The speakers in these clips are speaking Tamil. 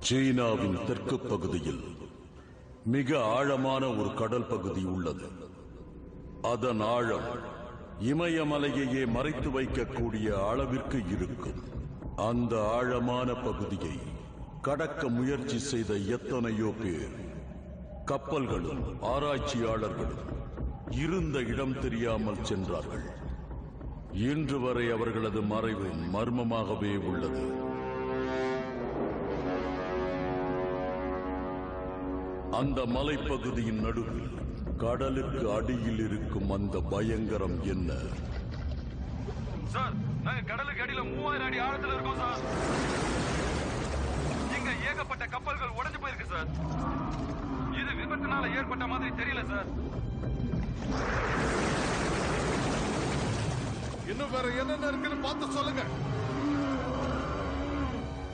சீனாவின் தெற்கு பகுதியில் மிக ஆழமான ஒரு கடல் பகுதி உள்ளது. அதன் ஆழம் இமயமலையையே மறைத்து வைக்கக்கூடிய அளவிற்கு இருக்கும். அந்த ஆழமான பகுதியை கடக்க முயற்சி செய்த எத்தனையோ பேர், கப்பல்களும் ஆராய்ச்சியாளர்களும் இருந்த இடம் தெரியாமல் சென்றார்கள். இன்று வரை அவர்களது மறைவு மர்மமாகவே உள்ளது. அந்த மலைப்பகுதியின் நடுவில் கடலுக்கு அடியில் இருக்கும் அந்த பயங்கரம் என்ன? சார், நாங்க கடலுக்கு அடியில 3000 அடி ஆழத்துல இருக்கோம் சார். இங்க ஏகப்பட்ட கப்பல்கள் உடைஞ்சு போயிருக்கு சார். இது விபத்துனால ஏற்பட்ட மாதிரி தெரியல சார். இன்னும் வேற என்னென்ன இருக்குன்னு பார்த்து சொல்லுங்க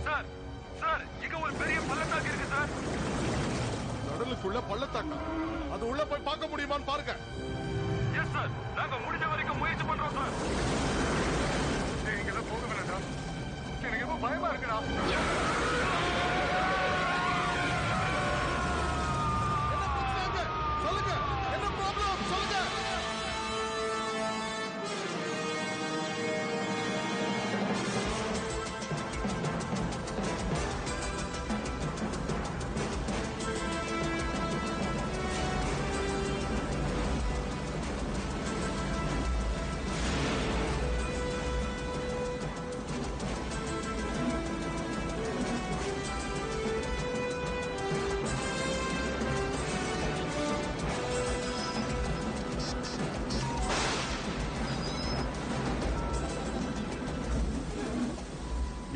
சார். சார், இங்க ஒரு பெரிய பள்ளத்தாக்கு இருக்கு சார். கடலுக்குள்ள பள்ளத்தாக்கா? அது உள்ள போய் பார்க்க முடியுமான்னு பாருங்க. எஸ் சார், நாங்க முடிஞ்ச வரைக்கும் முயற்சி பண்றோம் சார். நீங்க போக வேண்டாம், எனக்கு ரொம்ப பயமா இருக்குடா. சொல்லுங்க, என்ன ப்ராப்ளம் சொல்லுங்க.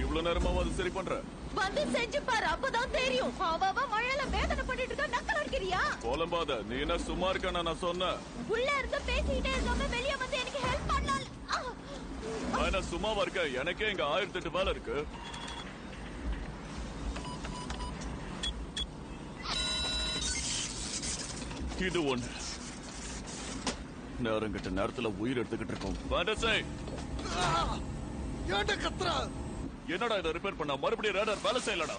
இவ்வளவு நேரமா அது சரி பண்ற? வந்து செஞ்சு பாரு, அப்பதான் தெரியும். அவ மழையில வேதனை பண்ணிட்டு இருக்க, நக்கல் அடிக்கிறியா? கோலம்பாத, நீ என்ன சும்மா இருக்க? நான் சொன்னேன் உள்ள இருந்து பேசிக்கிட்டே இருக்காம வெளியே வந்து எனக்கு ஹெல்ப் பண்ணலாம். நான் சும்மாவா இருக்க? எனக்கே இங்க 1008 வேலை இருக்கு. இது ஒண்ணு நேரங்கிட்ட நேரத்துல உயிர் எடுத்துக்கிட்டு இருக்கோம். என்னடா இதை ரிப்பேர் பண்ணா மறுபடியும் ரேடார் வேலை செய்யலடா.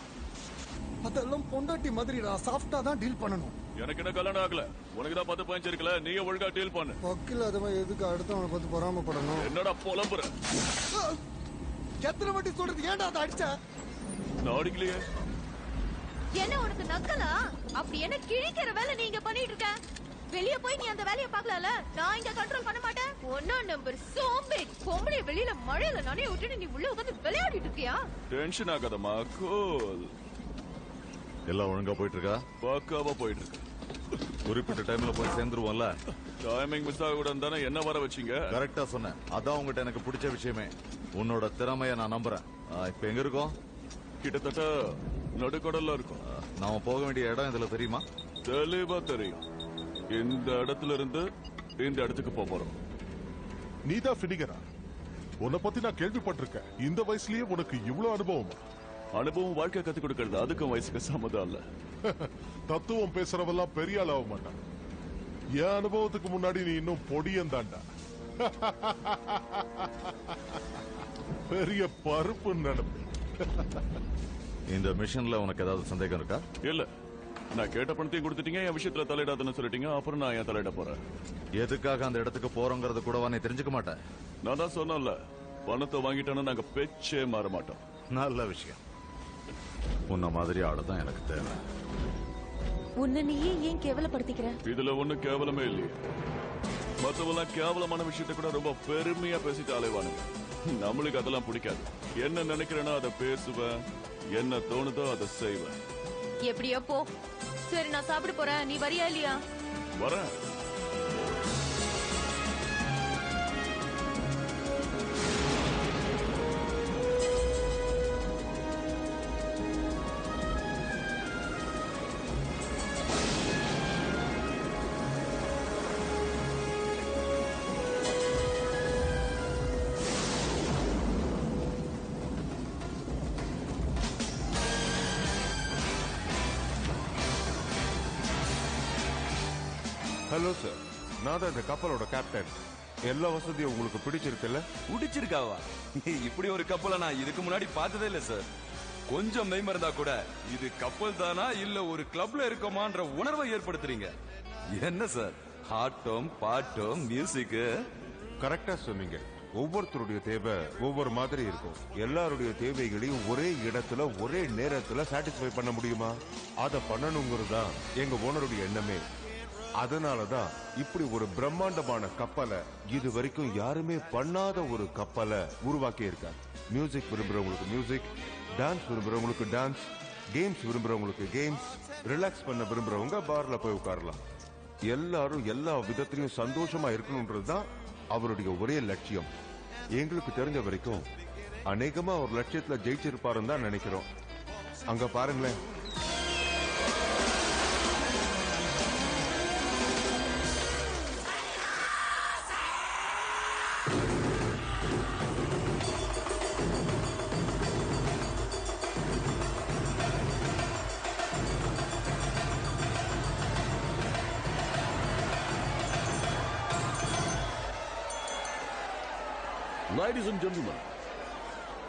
அதெல்லாம் பொண்டாட்டி மாதிரிடா, சாஃப்டா தான் டீல் பண்ணணும். எனக்கு என்ன கல்யாணம் ஆகல, உனக்கு தான் 10 பாயிண்ட் இருக்குல்ல, நீயே ஒழுங்கா டீல் பண்ணு. வக்கீல் அதமா எதுக்கு அடுத்தவனை பார்த்து பொறாமப்படணும்? என்னடா புலம்புற? எத்தனை வாட்டி சொல்றது, ஏன்டா அதை அடிச்ச? நான் அடிக்கலையே. என்ன உனக்கு நக்கலா? அப்படி என்ன கிழிக்கிற வேலை நீங்க பண்ணிட்டு இருக்க? வெளிய போய் நீ அந்த வேலையை பார்க்கலாம்ல. நான் இங்க கண்ட்ரோல் பண்ண மாட்டேன். ஒன்னா நம்பர் சோம்பேறி பொம்பளை வெளியில மழையில நானே விட்டுட்டு நீ உள்ள உட்காந்து விளையாடிட்டு இருக்கியா? டென்ஷன் ஆகாதமா, கூல். எல்லாம் ஒழுங்கா போயிட்டு இருக்கா? பக்காவா போயிட்டு இருக்கு. குறிப்பிட்ட டைம்ல போய் சேர்ந்துருவோம்ல? டைமிங் மிஸ் ஆக கூடாது தானே என்ன வர வச்சீங்க? கரெக்டா சொன்னேன். அதான் உங்ககிட்ட எனக்கு பிடிச்ச விஷயமே. உன்னோட திறமைய நான் நம்புறேன். இப்ப எங்க இருக்கோம்? கிட்டத்தட்ட நடுக்கடல்ல இருக்கும். நாம போக வேண்டிய இடம் இதுல தெரியுமா? தெளிவா தெரியும். இந்த இடத்துல இருந்து இந்த இடத்துக்கு போறோம். நீதான் ஃபினிகரா? உன்னை பத்தி நான் கேள்விப்பட்டிருக்கேன். இந்த வயசுலயே உனக்கு இவ்வளவு அனுபவமா? அனுபவம் வாழ்க்கை கத்து கொடுக்கறது, அதுக்கும் வயசுக்கு சம்மதம் இல்ல. தத்துவம் பேசுறவெல்லாம் பெரிய ஆள் ஆக மாட்டான். என் அனுபவத்துக்கு முன்னாடி நீ இன்னும் பொடியன் தாண்டா. பெரிய பருப்பு நடப்பு. இந்த மிஷன்ல உனக்கு ஏதாவது சந்தேகம் இருக்கா? இல்ல, நான் கேட்ட பணத்தையும் கொடுத்துட்டீங்க, என் விஷயத்துல தலையிடாதுன்னு சொல்லிட்டீங்க. அப்புறம் நான் ஏன் தலையிட போறேன்? எதுக்காக அந்த இடத்துக்கு போறோங்கிறது கூடவா நீ தெரிஞ்சுக்க மாட்டேன்? நான் தான் சொன்னேன்ல, பணத்தை வாங்கிட்டோன்னு நாங்க பேச்சே மாற மாட்டோம். நல்ல விஷயம். உன்ன மாதிரி ஆளுதான் எனக்கு தேவை. உன்னை நீயே ஏன் கேவலப்படுத்திக்கிற? இதுல ஒண்ணும் கேவலமே இல்லையே. மத்தவெல்லாம் கேவலமான விஷயத்த கூட ரொம்ப பெருமையா பேசிட்டு அலைவானுங்க. நம்மளுக்கு அதெல்லாம் பிடிக்காது. என்ன நினைக்கிறேனோ அதை பேசுவேன், என்ன தோணுதோ அதை செய்வேன். எப்படியோ போ. சரி, நான் சாப்பிட போறேன். நீ வரியா இல்லையா? வரேன். ஹலோ சார், நான் தான் இந்த கப்பலோட கேப்டன். எல்லா வசதியும் உங்களுக்கு பிடிச்சிருக்குல்ல? பிடிச்சிருக்காவா? இப்படி ஒரு கப்பலை நான் இதுக்கு முன்னாடி பார்த்ததே இல்ல சார். கொஞ்சம் மெய்மறந்தா கூட இது கப்பல் தானா இல்ல ஒரு கிளப்ல இருக்கோமான்ற உணர்வை ஏற்படுத்துறீங்க. என்ன சார், ஆட்டம் பாட்டம் மியூசிக். கரெக்டா சொன்னீங்க. ஒவ்வொருத்தருடைய தேவை ஒவ்வொரு மாதிரி இருக்கும். எல்லாருடைய தேவைகளையும் ஒரே இடத்துல ஒரே நேரத்துல சாட்டிஸ்ஃபை பண்ண முடியுமா? அதை பண்ணணுங்கிறது தான் எங்க ஓனருடைய எண்ணமே. அதனாலதான் இப்படி ஒரு பிரம்மாண்டமான கப்பலை இது வரைக்கும் யாருமே பண்ணாத ஒரு கப்பலை உருவாக்கி இருக்காங்க. மியூசிக் விரும்புறவங்களுக்கு மியூசிக், டான்ஸ் விரும்புறவங்களுக்கு டான்ஸ், கேம்ஸ் விரும்புறவங்களுக்கு கேம்ஸ், ரிலாக்ஸ் பண்ண விரும்புறவங்க பார்ல போய் உட்காரலாம். எல்லாரும் எல்லா விதத்திலையும் சந்தோஷமா இருக்கணும்ன்றதுதான் அவருடைய ஒரே லட்சியம். எங்களுக்கு தெரிஞ்ச வரைக்கும் அநேகமா ஒரு லட்சியத்துல ஜெயிச்சிருப்பாருன்னு தான் நினைக்கிறோம். அங்க பாருங்களேன்.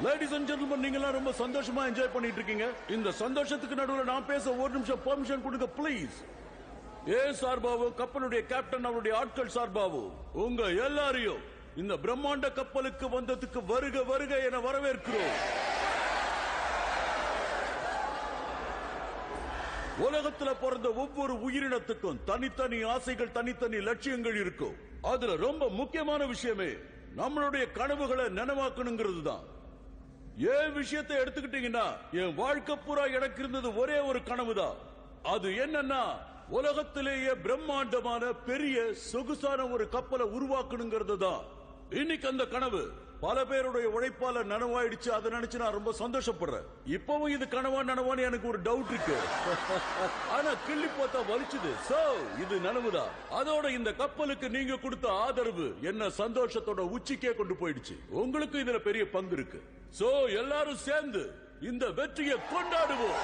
Ladies and gentlemen, நீங்களாம் ரொம்ப சந்தோஷமா என்ஜாய் பண்ணிட்டு இருக்கீங்க. இந்த சந்தோஷத்துக்கு நடுவுல நான் பேச ஒரு நிமிஷம் பெர்மிஷன் கொடுங்க ப்ளீஸ். சார்பாவோ கப்பலுடைய கேப்டன் அவருடைய ஆட்கள் சார்பாவோ உங்க எல்லாரையும் இந்த பிரம்மாண்ட கப்பலுக்கு வந்ததுக்கு வருக வருக என வரவேற்கிறோம். உலகத்துல பிறந்த ஒவ்வொரு உயிரினத்துக்கும் தனித்தனி ஆசைகள், தனித்தனி லட்சியங்கள் இருக்கும். அதுல ரொம்ப முக்கியமான விஷயமே நம்மளுடைய கனவுகளை நனவாக்கணுங்கிறது தான். ஏன் விஷயத்தை எடுத்துக்கிட்டீங்கன்னா என் வாழ்க்கை பூரா எனக்கு இருந்தது ஒரே ஒரு கனவு தான். அது என்னன்னா உலகத்திலேயே பிரம்மாண்டமான பெரிய சொகுசான ஒரு கப்பலை உருவாக்கணுங்கிறது தான். இன்னைக்கு அந்த கனவு பல பேருடைய உழைப்பால நனவாயிடுச்சு. அதை நினைச்சு நான் ரொம்ப சந்தோஷப்படுறேன். இப்பவும் இது கனவா நனவான்னு எனக்கு ஒரு டவுட் இருக்கு. ஆனா கிள்ளி பார்த்தா வலிச்சுது. சோ இது நனவுதான். அதோட இந்த கப்பலுக்கு நீங்க கொடுத்த ஆதரவு என்ன சந்தோஷத்தோட உச்சிக்கே கொண்டு போயிடுச்சு. உங்களுக்கு இதுல பெரிய பங்கு இருக்கு. சோ எல்லாரும் சேர்ந்து இந்த வெற்றியை கொண்டாடுவோம்.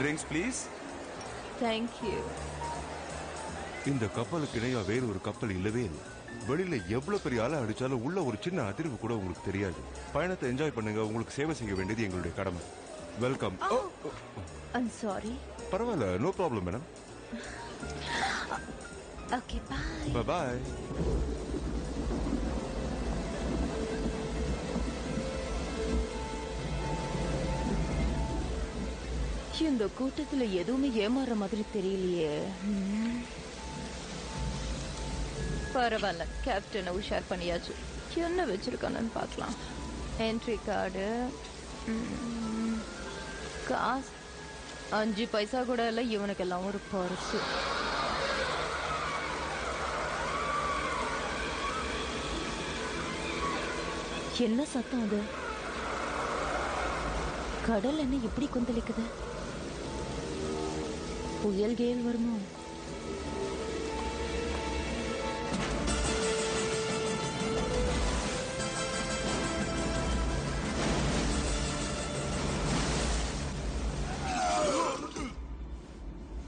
Drinks please. Thank you. இந்த கப்பலுக்கு இணையா வேறு ஒரு கப்பல் இல்லவே இல்லை. வெளியில எவ்வளவு பெரிய அலை அடிச்சாலும் உள்ள ஒரு சின்ன அதிர்வு கூட உங்களுக்கு தெரியாது. பயணத்தை என்ஜாய் பண்ணுங்க. உங்களுக்கு சேவை செய்ய வேண்டியது எங்களுடைய கடமை. வெல்கம். I'm sorry. பரவாயில்ல, no problem madam. Okay, bye. Bye. இந்த கூட்டத்துல எதுவுமே ஏமாற மாதிரி தெரியலையே. பரவாயில்ல, கேப்டனை உஷார் பண்ணியாச்சு. என்ன வச்சிருக்கானு பார்க்கலாம். என்ட்ரி கார்டு, காசு 5 பைசா கூட இல்ல. இவனுக்கெல்லாம் ஒரு பர்சு. என்ன சத்தம் அது? கடல் என்ன இப்படி கொந்தளிக்குது? புயல் கேள் வருமோ?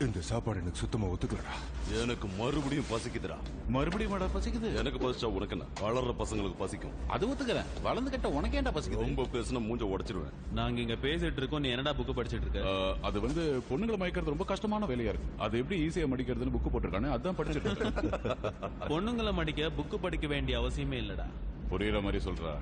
இந்த சாப்பாடு எனக்கு சுத்தமா ஒத்துக்கலடா. எனக்கு மறுபடியும் பசிக்குதுடா. மறுபடியும் பசிக்குது. எனக்கு பசிச்சா உனக்கு என்ன? வளர்ற பசங்களுக்கு பசிக்கும். அது ஒத்துக்கிறேன். வளர்ந்து கட்ட உனக்கு ஏன்டா பசிக்குது? ரொம்ப பேசினா மூஞ்ச உடைச்சிருவேன். நாங்க இங்க பேசிட்டு இருக்கோம், நீ என்னடா புக் படிச்சிட்டு இருக்க? அது வந்து பொண்ணுங்களை மயக்கிறது ரொம்ப கஷ்டமான வேலையா இருக்கு. அது எப்படி ஈஸியா மடிக்கிறதுன்னு புக் போட்டிருக்கானே, அதான் படிச்சிட்டு இருக்கேன். பொண்ணுங்களை மடிக்க புக் படிக்க வேண்டிய அவசியமே இல்லடா. புரியுற மாதிரி சொல்றா.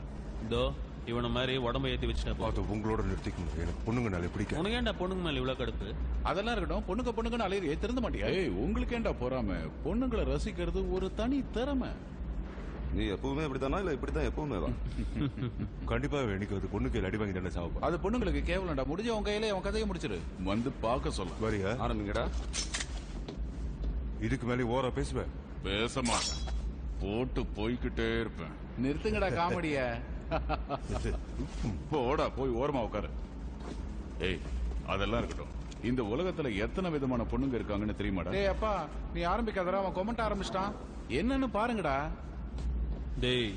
இதோ இவன மாதிரி உடம்ப ஏத்தி வச்சுட்டா அது உங்களோட நிறுத்திக்கணும். எனக்கு பொண்ணுங்கனால பிடிக்கும். உனக்கு ஏன்டா பொண்ணுங்க மேல இவ்வளவு கடுப்பு? அதெல்லாம் இருக்கட்டும், பொண்ணுங்கன்னு அலையிற திருந்த மாட்டியா? ஏய், உங்களுக்கு ஏன்டா போறாம? பொண்ணுங்களை ரசிக்கிறது ஒரு தனி திறமை. நீ எப்பவுமே இப்படித்தானா இல்ல இப்படித்தான் எப்பவுமே தான்? கண்டிப்பா எனக்கு அது பொண்ணுக்கு அடி வாங்கி தானே சாப்பிடும். அது பொண்ணுங்களுக்கு கேவலம்டா. முடிஞ்ச உன் கையில உன் கதையை முடிச்சிரு. வந்து பார்க்க சொல்ல வரியா? ஆரம்பிங்கடா. இதுக்கு மேலே ஓரா பேசுவேன். பேச மாட்டேன், போட்டு போய்கிட்டே இருப்பேன். நிறுத்துங்கடா காமெடிய. போடா, போய் ஓரமா உட்காரு. ஏய், அதெல்லாம் இருக்கட்டும். இந்த உலகத்துல எத்தனை விதமான பொண்ணுங்க இருக்காங்கன்னு தெரியுமாடா? ஏய் அப்பா, நீ ஆரம்பிக்காதடா. அவன் கொமெண்ட் ஆரம்பிச்சிட்டான். என்னன்னு பாருங்கடா. டேய்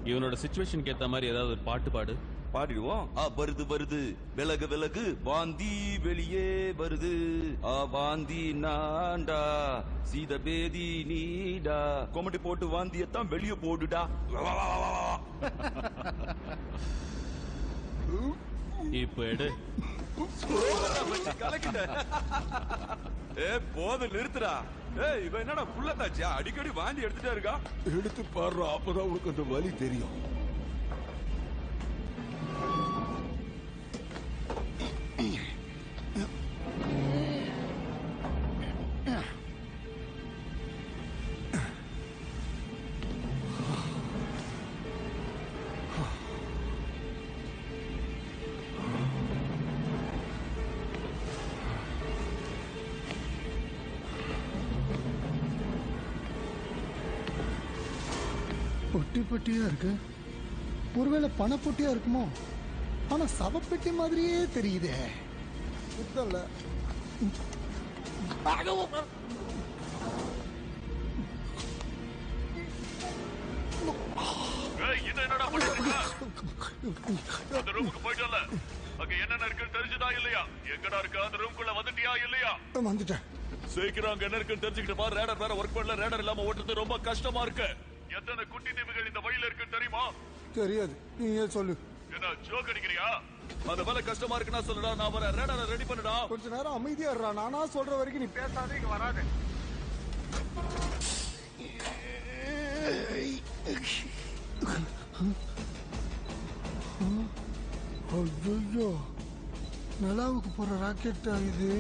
இவனோட சிச்சுவேஷனுக்கு ஏத்த மாதிரி ஏதாவது ஒரு பாட்டு பாடு. பாடிடுவோம். வருது வருது விலகு விலகு வாந்தி வெளியே வருது. வாந்தி நான்டா சீத பேதி நீடா கொமட்டி போட்டு வாந்தியத்தான் வெளியே போடுடா. இப்ப எடு. போது நிறுத்துடா. இவன் என்னடா புள்ளத்தாச்சியா அடிக்கடி வாந்தி எடுத்துட்டே இருக்கா. எடுத்து பாடுற அப்பதான் உனக்கு அந்த வலி தெரியும். பொட்டி பொட்டியா இருக்கு. ஒருவேளை பணப்பொட்டியா இருக்குமோ? ஆனா சவப்பெட்டி மாதிரியே தெரியுதே. புத்தல்ல. என்னடா பண்ணிட்டு அந்த ரூமுக்கு போயிட்டல. அங்க என்னென்ன இருக்குன்னு தெரிஞ்சுதா இல்லையா? எங்கடா இருக்க? அந்த ரூம்குள்ள வந்துட்டியா இல்லையா? வந்துட்டேன். சீக்கிரம் அங்க என்ன இருக்குன்னு தெரிஞ்சுக்கிட்டு பாரு. ரேடர் வேற ஒர்க் பண்ணல. ரேடர் இல்லாம ஓட்டுறது ரொம்ப கஷ்டமா இருக்கு. எத்தனை குட்டி தீவுகள் இந்த வழியில இருக்குன்னு தெரியுமா? தெரியாது. நீங்க சொல்லு. என்ன ஜோக் அடிக்கிறியா? அந்த வேலை கஷ்டமா இருக்குன்னா சொல்லுடா. நான் வர ரேடரை ரெடி பண்ணுடா. கொஞ்ச நேரம் அமைதியா இருடா. நானா சொல்ற வரைக்கும் நீ பேசாதே, இங்க வராது. ஐயோ, நிலாவுக்கு போற ராக்கெட்டா இது?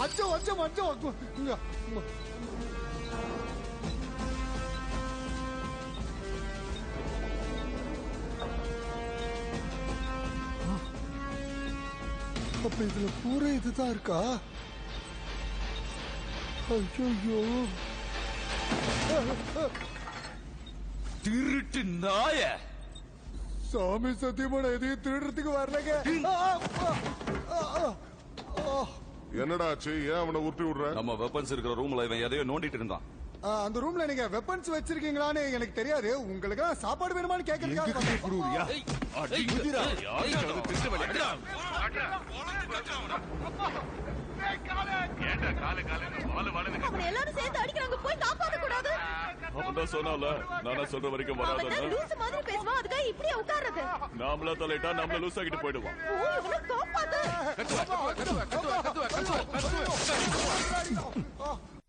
அச்சம் அச்சம் அச்சம். அப்ப இதுல பூரா இதுதான் இருக்கா? ஐயோ, திருட்டு நாய. சாமி சத்தியமான எதையும் திருடுறதுக்கு வரலங்க. என்னடா ஆச்சு? ஏன் அவனை உருட்டி விடுற? நம்ம வெப்பன்ஸ் இருக்கிற ரூம்ல இவன் எதையோ நோண்டிட்டு இருந்தான். அந்த ரூம்ல நீங்க வெப்பன்ஸ் வச்சிருக்கீங்களான்னு எனக்கு தெரியாது. உங்களுக்கு சாப்பாடு வேணுமான்னு கேட்கறதுக்காக. எல்லாரும் சேர்ந்து அடிக்கிறாங்க. போய் காப்பாத்த கூடாது. அவன்தான் சொன்னால, நானா சொல்ற வரைக்கும் வராதுன்னு. லூசு மாதிரி பேசுவான். அதுக்காக இப்படி உட்கார்றது. நாமளா தலையிட்டா நம்மள லூஸ் ஆகிட்டு போயிடுவான்.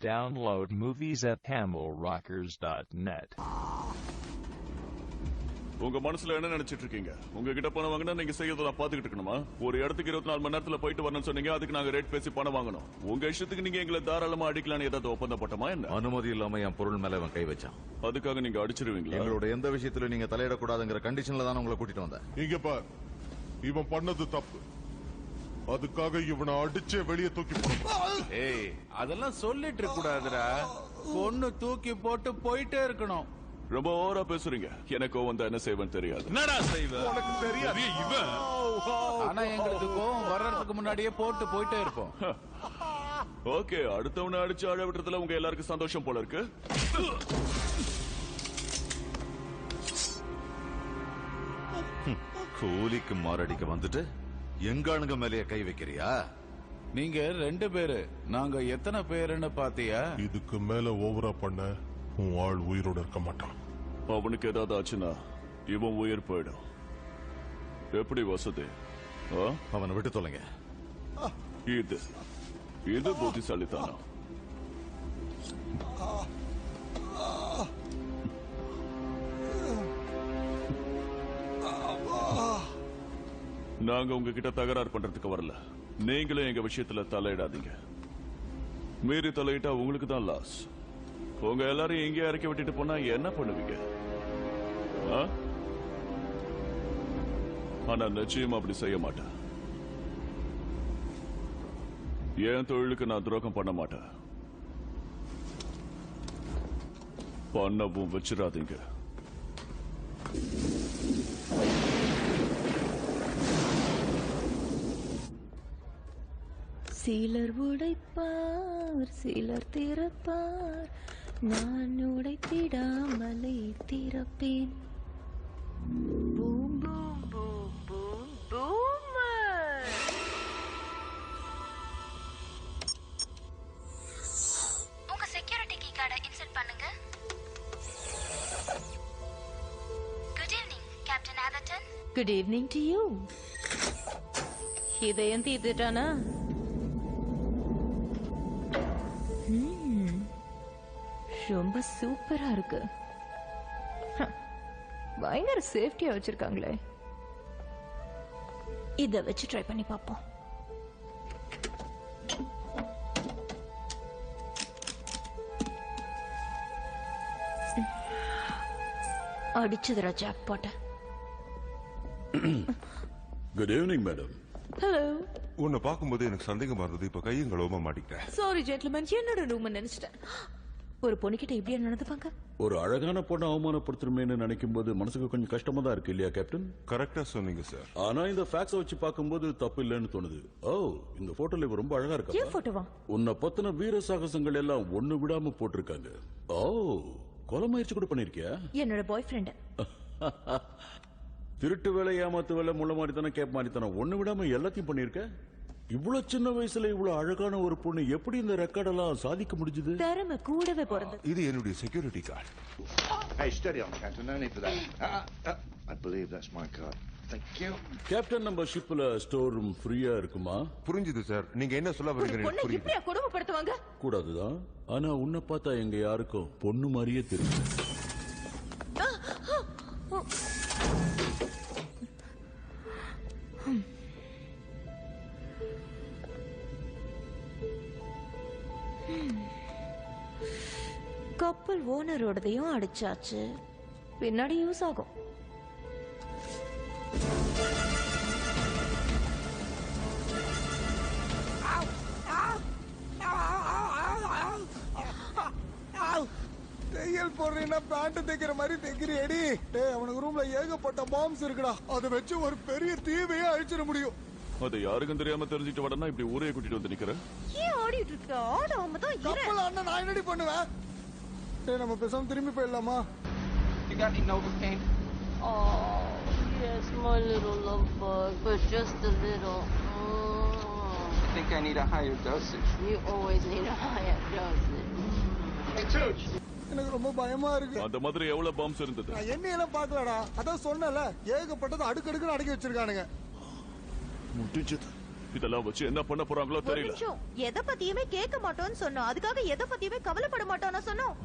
Download movies at tamilrockers.net. உங்க மனசுல என்ன நினைச்சிட்டு இருக்கீங்க? உங்ககிட்ட பணம் வாங்கினா நீங்க செய்யறத நான் பாத்துக்கிட்டு இருக்கணுமா? ஒரு இடத்துக்கு 24 மணி நேரத்துல போயிட்டு வரணும்னு சொன்னீங்க. அதுக்கு நாங்க ரேட் பேசி பணம் வாங்கணும். உங்க இஷ்டத்துக்கு நீங்க எங்களை தாராளமா அடிக்கலாம்னு ஏதாவது ஒப்பந்தம் போட்டோமா என்ன? அனுமதி இல்லாம என் பொருள் மேல அவன் கை வச்சான். அதுக்காக நீங்க அடிச்சிருவீங்களா? எங்களோட எந்த விஷயத்துல நீங்க தலையிடக்கூடாதுங்கிற கண்டிஷன்ல தான் உங்களை கூட்டிட்டு வந்தேன். இங்க பார், இவன் பண்ணது தப்பு. அதுக்காக இவனை அடிச்சே வெளியே தூக்கி போடணும். ஏய், அதெல்லாம் சொல்லிட்டு இருக்க கூடாதுடா. பொண்ணு தூக்கி போட்டு போயிட்டே இருக்கணும். ரொம்ப ஓவரா பேசுறீங்க. எனக்கு வந்தா என்ன செய்வேன்னு தெரியாது. என்னடா செய்வ? உனக்கு தெரியாது. இவன் ஆனா எங்களுக்கு கோவம் வர்றதுக்கு முன்னாடியே போட்டு போயிட்டே இருப்போம். ஓகே, அடுத்தவனை அடிச்சு அழ விட்டுறதுல உங்க எல்லாருக்கும் சந்தோஷம் போல இருக்கு. கூலிக்கு மாரடிக்க வந்துட்டு எங்கானுங்க மேலேயே கை வைக்கிறியா? நீங்க 2 பேரு, நாங்க எத்தனை பேருன்னு பாத்தியா? இதுக்கு மேல ஓவரா பண்ண உன் ஆள் உயிரோட இருக்க மாட்டான். அவனுக்கு ஏதாவது ஆச்சுன்னா இவன் உயிர் போயிடும். எப்படி வசதி? அவனை விட்டு தொலைங்க. இது புத்திசாலித்தனம். நாங்க உங்ககிட்ட தகராறு பண்றதுக்கு வரல. நீங்களும் எங்க விஷயத்துல தலையிடாதீங்க. மீறி தலையிட்டா உங்களுக்கு தான் லாஸ். உங்க எல்லாரும் எங்கே இறக்கி விட்டுட்டு போனா என்ன பண்ணுவீங்க? ஆனா நிச்சயம் அப்படி செய்ய மாட்டேன். என் தொழிலுக்கு நான் துரோகம் பண்ண மாட்டேன். பண்ணவும் வச்சிடாதீங்க. சிலர் உடைப்பார் சிலர் திறப்பார், நான் உடைத்திடாமலே திறப்பேன். Boom boom boom boom boomer. உங்க செக்யூரிட்டி கீ கார்டை இன்சர்ட் பண்ணுங்க. Good evening captain Atherton. Good evening to you. இதயம் தீர்த்துட்டானா? ரொம்ப சூப்பரா இருக்கு. பயங்கர சேஃப்டியா வச்சிருக்காங்களே. இத வச்சு ட்ரை பண்ணி பார்ப்போம். அடிச்சதுரா ஜாக் பாட்ட. Good evening madam. ஹலோ. உன்னை பார்க்கும்போது எனக்கு சந்தேகமா இருந்தது. இப்ப கையும் களவுமா மாட்டிக்கிட்டேன். சாரி ஜென்டில்மேன், என்னோட ரூம் நினைச்சிட்டேன். ஒரு பொண்ணுகிட்ட இப்படியா நடந்துப்பாங்க? ஒரு அழகான பொண்ணை அவமானப்படுத்தணுமேனு நினைக்கும் போது மனசுக்கு கொஞ்சம் கஷ்டமா தான் இருக்கு இல்லையா கேப்டன்? கரெக்டா சொன்னீங்க சார். ஆனா இந்த ஃபேக்ஸ வச்சு பார்க்கும்போது தப்பு இல்லைன்னு தோணுது. ஓ, இந்த போட்டோல இவ ரொம்ப அழகா இருக்கா. ஏன் போட்டோவா? உன்னை பத்தின வீர சாகசங்கள் எல்லாம் ஒண்ணு விடாம போட்டிருக்காங்க. ஓ, கொலை முயற்சி கூட பண்ணிருக்கியா? என்னோட பாய் ஃப்ரெண்ட். திருட்டு வேலை, ஏமாத்து வேலை, முள்ள மாதிரி தானே, கேப் மாதிரி தானே, ஒண்ணு விடாம எல்லாத்தையும் பண்ணிருக்க. இவ்வளவு சின்ன வயசுல இவ்வளவு அழகான ஒரு பொண்ணு எப்படி இந்த ரெக்கார்டெல்லாம் சாதிக்க முடிஞ்சது? திறமை கூடவே பிறந்தது. இது என்னுடைய security guard. Hey, steady on, Captain. No need for that. I believe that's my card. Thank you. Captain, நம்ம ஷிப்ல ஸ்டோர் ரூம் ஃப்ரீயா இருக்குமா? புரிஞ்சுது சார். நீங்க என்ன சொல்ல வரீங்கன்னு பொண்ணு புரியுது. இப்படியா கொடுமைப்படுத்துவாங்க? கூடாதுதான். ஆனா உன்னை பார்த்தா எங்க யாருக்கும் பொண்ணு மாதிரியே தெரியும். கப்பல் ஓனரோடதையும் அடிச்சாச்சு. பின்னாடி யூஸ் ஆகும். தையல் போடுறீன்னா பேண்ட் தைக்கிற மாதிரி தைக்கிறியடி. டேய், அவனுக்கு ரூம்ல ஏகப்பட்ட பாம்ஸ் இருக்குடா. அதை வச்சு ஒரு பெரிய தீவையே அழிச்சிட முடியும். அது யாருக்கும் தெரியாம தெரிஞ்சுட்டு வரனா இப்படி ஊரே கூட்டிட்டு வந்து நிக்கிற. ஏன் ஆடிட்டு இருக்க? ஆடாம தான் இரு. கப்பல் அண்ணன் நான் என்னடி பண்ணுவேன்? டேய், நம்ம பேசாம திரும்பி போயிடலாமா? You got any Novocaine? Oh, yes, my little love bug, but just a little. I think I need a higher dosage. You always need a higher dosage. எனக்கு ரொம்ப பயமா இருக்கு. அந்த மாதிரி எவ்வளவு பாம்ஸ் இருந்தது? நான் எண்ணெயெல்லாம் பார்க்கலடா. அதான் சொன்னல, ஏகப்பட்டது அடுக்கடுக்குன்னு அடக்கி வச்சிருக்கானுங்க. முடிஞ்சது. இதெல்லாம் வச்சு என்ன பண்ண போறாங்களோ தெரியல. எதை பத்தியுமே கேட்க மாட்டோம்னு சொன்னோம். அதுக்காக எதை பத்தியுமே கவலைப்பட மாட்டோம்னு சொன்னோம்.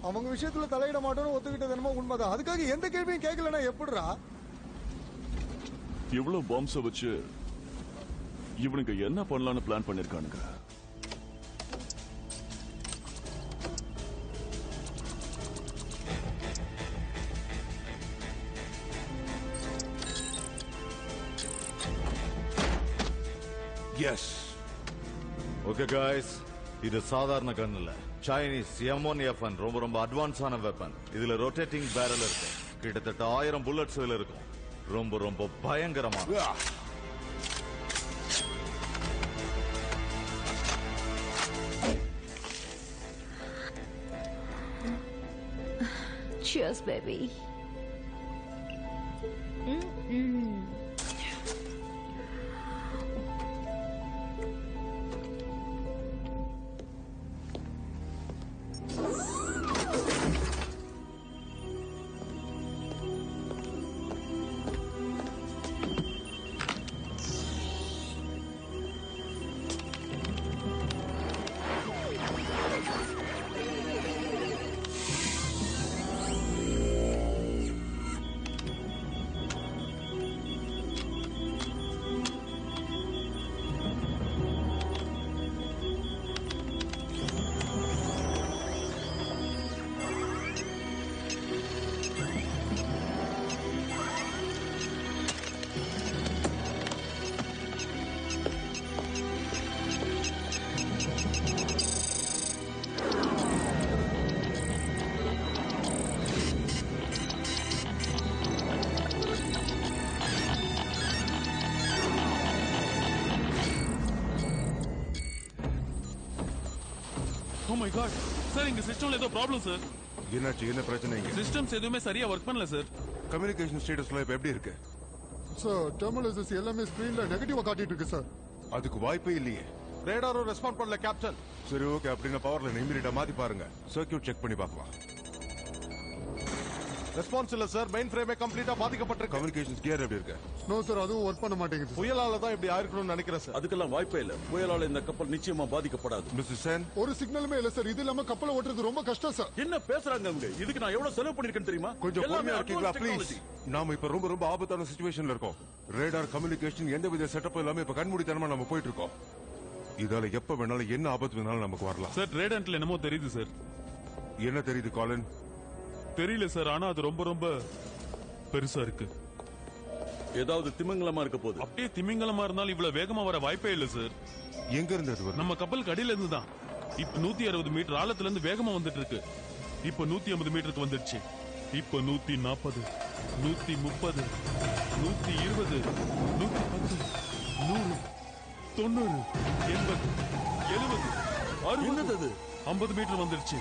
அவங்க விஷயத்துல தலையிட மாட்டோம்னு ஒத்துக்கிட்டது என்னமோ உண்மைதான். அதுக்காக எந்த கேள்வியும் கேட்கலன்னா எப்படிடா? இவ்வளவு பாம்ஸ் வச்சு இவனுக்கு என்ன பண்ணலாம்னு பிளான் பண்ணிருக்கானுங்க? எஸ். ஓகே காய்ஸ், இது சாதாரண கன் இல்ல. சைனீஸ் M1FN ரொம்ப ரொம்ப அட்வான்ஸான வெப்பன். இதுல ரொட்டேட்டிங் பேரல் இருக்கு. கிட்டத்தட்ட 1000 புல்லட்ஸ் இதுல இருக்கும். ரொம்ப ரொம்ப பயங்கரமான. Cheers, baby. Oh my god sir இங்க சிஸ்டம்ல ஏதோ ப்ராப்ளம் சார். என்னாச்சு? என்ன பிரச்சனை? சிஸ்டம்ஸ் எதுவுமே சரியா ஒர்க் பண்ணல சார். கம்யூனிகேஷன் ஸ்டேட்டஸ்ல இப்ப எப்படி இருக்கு சார்? டெர்மினல்ஸ் எல்லாமே ஸ்கிரீன்ல நெகட்டிவா காட்டிட்டு இருக்கு சார். அதுக்கு வாய்ப்பே இல்லையே. ரேடாரும் ரெஸ்பாண்ட் பண்ணல கேப்டன். சரி ஓகே, அப்படின்னா பவர்ல இமீடியட்டா மாத்தி பாருங்க. சர்க்யூட் செக் பண்ணி பார்க்கலாம். ரெஸ்பான்ஸ் இல்ல சார். மெயின் ஃப்ரேமே கம்ப்ளீட்டா பாதிக்கப்பட்டிருக்கு. கம்யூனிகேஷன்ஸ் கியர் எப்படி இருக்கு? நோ சார், அதுவும் ஒர்க் பண்ண மாட்டேங்குது. புயலால தான் இப்படி ஆயிருக்கணும்னு நினைக்கிறேன் சார். அதுக்கெல்லாம் வாய்ப்பே இல்ல. புயலால இந்த கப்பல் நிச்சயமா பாதிக்கப்படாது. மிஸ்டர் சென், ஒரு சிக்னலுமே இல்ல சார். இது இல்லாம கப்பலை ஓட்டுறது ரொம்ப கஷ்டம் சார். என்ன பேசுறாங்க அவங்க? இதுக்கு நான் எவ்வளவு செலவு பண்ணிருக்கேன்னு தெரியுமா? கொஞ்சம் பொறுமையா இருக்கீங்களா ப்ளீஸ்? நாம இப்ப ரொம்ப ரொம்ப ஆபத்தான சிச்சுவேஷன்ல இருக்கோம். ரேடார் கம்யூனிகேஷன் எந்தவித செட்டப் இல்லாம இப்ப கண்மூடித்தனமா நம்ம போயிட்டு இருக்கோம். இதால எப்ப வேணாலும் என்ன ஆபத்து வேணாலும் நமக்கு வரலாம். சார் ரேடான்ட்ல என்னமோ தெரியுது சார். என்ன தெரியுது காலின்? தெரியல சார், ஆனா அது ரொம்ப ரொம்ப பெருசா இருக்கு. ஏதாவது திமிங்கலமா இருக்க போகுது. அப்படியே திமிங்கலமா இருந்தாலும் இவ்வளவு வேகமா வர வாய்ப்பே இல்ல சார். எங்க இருந்து அது வருது? நம்ம கப்பல் கடியில இருந்து தான். இப்ப 160 மீட்டர் ஆழத்துல இருந்து வேகமா வந்துட்டு இருக்கு. இப்ப 150 மீட்டருக்கு வந்துருச்சு. இப்ப 140, 130, 120, 110, 100, 90, 80, 70, 60, 50 மீட்டர் வந்துருச்சு.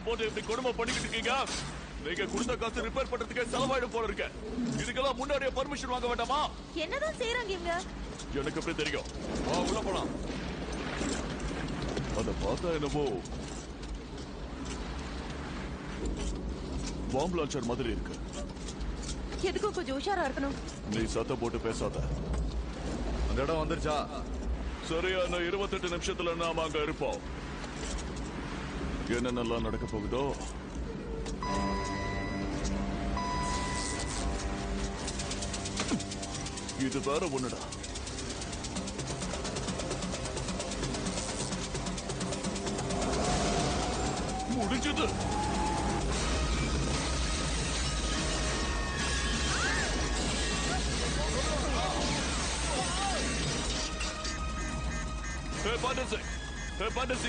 போட்டு இப்படி கொடுமை பண்ணிக்கிட்டு இருக்கீங்க. நீங்க கொடுத்த காசு ரிப்பேர் பண்றதுக்கே செலவாயிடும் போல இருக்க. இதுக்கெல்லாம் முன்னாடியே பர்மிஷன் வாங்க வேண்டாமா? என்னதான் செய்யறாங்க இவங்க? எனக்கு எப்படி தெரியும்? வா உள்ள போலாம். அத பார்த்தா என்னமோ பாம்பு லான்ச்சர் மாதிரி இருக்கு. எதுக்கும் கொஞ்சம் உஷாரா இருக்கணும். நீ சத்தம் போட்டு பேசாத. அந்த இடம் வந்துருச்சா? சரியான 28 நிமிஷத்துல நாம அங்க இருப்போம். என்னென்னலாம் நடக்க போகுதோ இது வேற ஒண்ணுடா. முடிஞ்சது.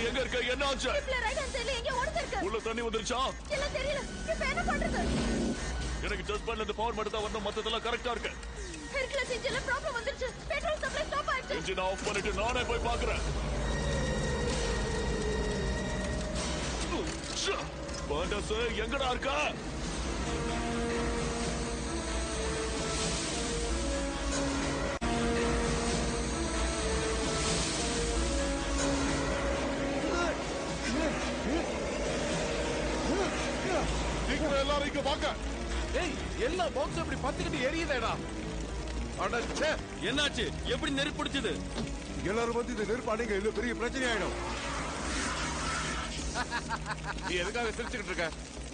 எங்க இருக்க? என்ன ஆச்சு? உள்ள தண்ணி வந்துருச்சா? எனக்கு டெஸ்ட் பண்ணது பவர் மட்டும் தான் வரணும். மத்ததெல்லாம் கரெக்டா இருக்கு. இன்ஜின் ஆஃப் பண்ணிட்டு நானே போய் பாக்குறேன். பாண்டஸ் எங்கடா இருக்கா? எல்லாரும் இங்க வாங்க. ஏய், எல்லா பாக்ஸ் இப்படி பத்திக்கிட்டு எரியுதேடா. அடச்சே, என்னாச்சு? எப்படி நெருப்பு பிடிச்சது? எல்லாரும் வந்து இந்த நெருப்பு அணைங்க, இல்ல பெரிய பிரச்சனை ஆயிடும். நீ எதுக்காக சிரிச்சுக்கிட்டு இருக்க?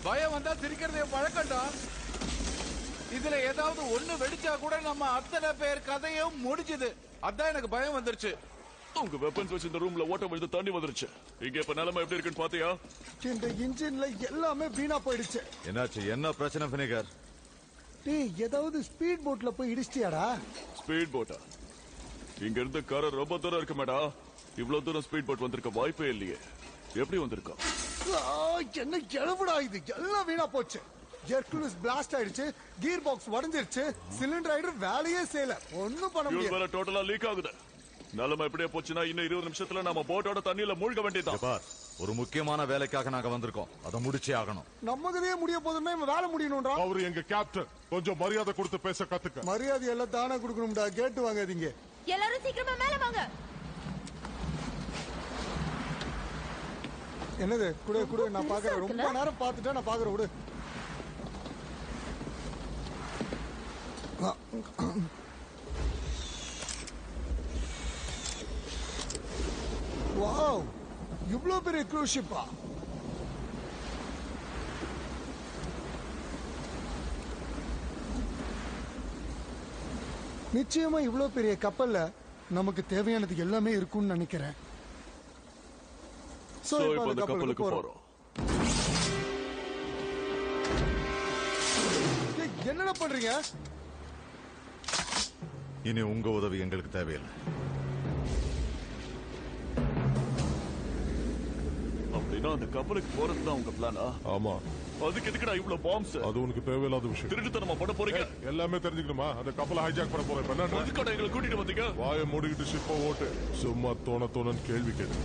பயம் வந்தா சிரிக்கிறதே பழக்கம்டா. இதுல ஏதாவது ஒண்ணு வெடிச்சா கூட நம்ம அத்தனை பேர் கதையும் முடிஞ்சது. அதான் எனக்கு பயம் வந்துருச்சு. உங்க வெப்பன்ஸ் வச்சு இந்த ரூம்ல ஓட்ட விழுந்து தண்ணி வந்துருச்சு. இங்க இப்ப நிலைமை எப்படி இருக்குன்னு பாத்தியா? இந்த இன்ஜின்ல எல்லாமே வீணா போயிடுச்சு. என்னாச்சு? என்ன பிரச்சனை ஃபினிகர்? டேய், ஏதாவது ஸ்பீட் போட்ல போய் இடிச்சிட்டியாடா? ஸ்பீட் போட்டா? இங்க இருந்து கரை ரொம்ப தூரம் இருக்கு மேடா. இவ்வளவு தூரம் ஸ்பீட் போட் வந்திருக்க வாய்ப்பே இல்லையே. எப்படி வந்திருக்கா? என்ன கிளவுடா இது? எல்லாம் வீணா போச்சு. ஜெர்குலஸ் பிளாஸ்ட் ஆயிடுச்சு, கியர் பாக்ஸ் உடைஞ்சிருச்சு, சிலிண்டர் ரைடர் வேலையே செய்யல. ஒண்ணும் பண்ண முடியல. வேற டோட்டலா லீக் ஆகுது. நிலைமை எப்படியே போச்சுன்னா இன்னும் 20 நிமிஷத்துல நம்ம போட்டோட தண்ணியில மூழ்க வேண்டியதான். ஒரு முக்கியமான வேலைக்காக நாங்க வந்திருக்கோம். அதை முடிச்சே ஆகணும். நம்ம கதையே முடிய போதுன்னா இவன் வேலை முடியணும்டா. அவரு எங்க கேப்டன். கொஞ்சம் மரியாதை கொடுத்து பேச கத்துக்க. மரியாதை எல்லாம் தானே கொடுக்கணும்டா. கேட்டு வாங்காதீங்க. எல்லாரும் சீக்கிரமா மேல வாங்க. என்னது? குடு குடு, நான் பாக்குறேன். ரொம்ப நேரம் பார்த்துட்டேன், நான் பாக்குறேன். விடு. வாவ், இவ்ளோ பெரிய க்ரூஸ் ஷிப்பா? நிச்சயமா இவ்ளோ பெரிய கப்பல்ல நமக்கு தேவையானது எல்லாமே இருக்கும்னு நினைக்கிறேன். சோ இப்போ அந்த கப்பலுக்கு போறோம். என்னடா பண்றீங்க? இனி உங்க உதவி எங்களுக்கு தேவையில்லை. அப்படின்னா அந்த கப்பலுக்கு போறதுதான் உங்க பிளானா? ஆமா. அதுக்கு எதுக்குடா இவ்வளவு பாம்ஸ்? அது உனக்கு தேவையில்லாத விஷயம். திருட்டுத்தனமா பண்ண போறீங்க. எல்லாமே தெரிஞ்சுக்கணுமா? அந்த கப்பலை ஹைஜாக் பண்ண போறேன். என்ன அதுக்கான எங்களை கூட்டிட்டு வந்தீங்க? வாயை மூடிக்கிட்டு ஷிப்பை ஓட்டு. சும்மா தோணன்னு கேள்வி கேட்டு.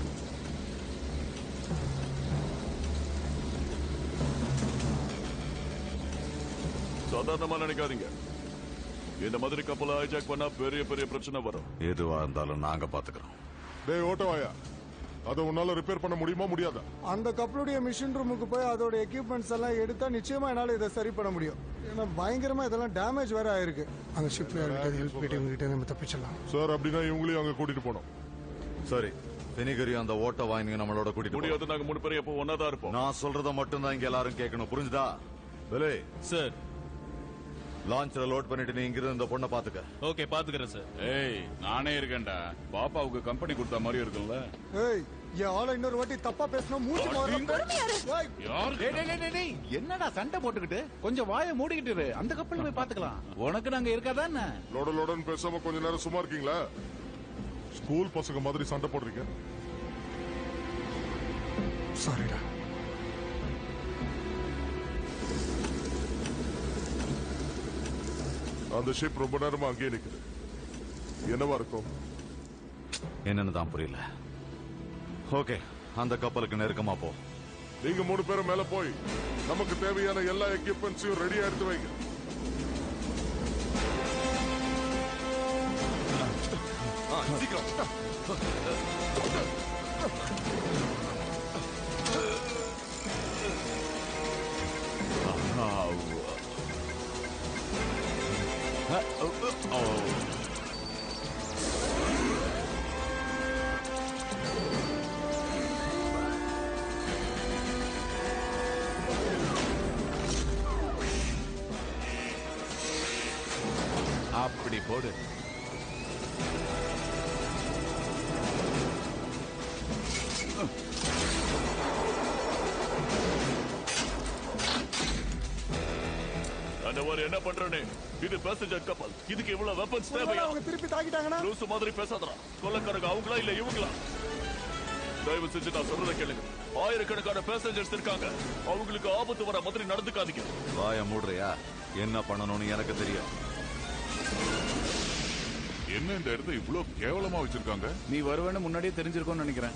சாதாரணமா நினைக்காதீங்க. இந்த மாதிரி கப்பலை ஹைஜாக் பண்ணா பெரிய பெரிய பிரச்சனை வரும். எதுவா இருந்தாலும் நாங்க பாத்துக்கிறோம். டேய் ஓட்டவாயா, அதை உன்னால ரிப்பேர் பண்ண முடியுமா முடியாதா? அந்த கப்பலுடைய மிஷின் ரூமுக்கு போய் அதோட எக்யூப்மெண்ட்ஸ் எல்லாம் எடுத்தா நிச்சயமா என்னால இதை சரி பண்ண முடியும். ஏன்னா பயங்கரமா இதெல்லாம் டேமேஜ் வேற ஆயிருக்கு. அந்த ஷிப்ல ஹெல்ப் கிட்ட இவங்ககிட்ட நம்ம தப்பிச்சிடலாம். சார், அப்படின்னா இவங்களையும் அங்க கூட்டிட்டு போனோம். சரி, பினிகரியும் அந்த ஓட்ட வாங்கி நம்மளோட கூட்டிட்டு முடியாது. நாங்க 3 பேரும் எப்போ ஒன்னாதான் இருப்போம். நான் சொல்றத மட்டும் தான் இங்க எல்லாரும் கேட்கணும். புரிஞ்சுதா? பெலே சார், லான்ச்ல லோட் பண்ணிட்டு நீ இங்கிருந்து இந்த பொண்ணை பாத்துக்க. ஓகே, பாத்துக்கிறேன் சார். ஏய், நானே இருக்கேன்டா. பாப்பாவுக்கு கம்பெனி கொடுத்த மாதிரி இருக்கும்ல. ஏய், என் ஆளை இன்னொரு வாட்டி தப்பா பேசணும். மூச்சு என்னடா சண்டை போட்டுக்கிட்டு? கொஞ்சம் வாயை மூடிக்கிட்டு இரு. அந்த கப்பல்ல போய் பாத்துக்கலாம். உனக்கு நாங்க இருக்காதானே? லோடன்னு பேசாம கொஞ்ச நேரம் சும்மா இருக்கீங்களா? ஸ்கூல் பசங்க மாதிரி சண்டை போடுறீங்க. சாரிடா. அந்த ஷிப் ரொம்ப நேரமா அங்கேயே நிக்குது. என்னவா இருக்கும்? என்னன்னு தான் புரியல. ஓகே, அந்த கப்பலுக்கு நெருக்கமா போ. நீங்க 3 பேரும் மேல போய் நமக்கு தேவையான எல்லா எக்யூப்மெண்ட்ஸையும் ரெடியா எடுத்து வைங்க. அப்படி போடு. அந்த ஒரு என்ன பண்றனே? இது பேசஞ்சர் கப்பல். இதுக்கு இவ்வளவு வெப்பன்ஸ் தேவையா? அவங்க திருப்பி தாக்கிட்டாங்கன்னா லூசு மாதிரி பேசாதடா. கொல்லக்காரங்க அவங்களா இல்ல இவங்களா? தயவு செஞ்சு நான் சொல்றதை கேளுங்க. ஆயிரக்கணக்கான பேசஞ்சர்ஸ் இருக்காங்க. அவங்களுக்கு ஆபத்து வர மாதிரி நடந்துக்காதீங்க. வாய மூடுறியா? என்ன பண்ணணும்னு எனக்கு தெரியும். என்ன இந்த இடத்த இவ்வளவு கேவலமா வச்சிருக்காங்க? நீ வருவேன்னு முன்னாடியே தெரிஞ்சிருக்கும்னு நினைக்கிறேன்.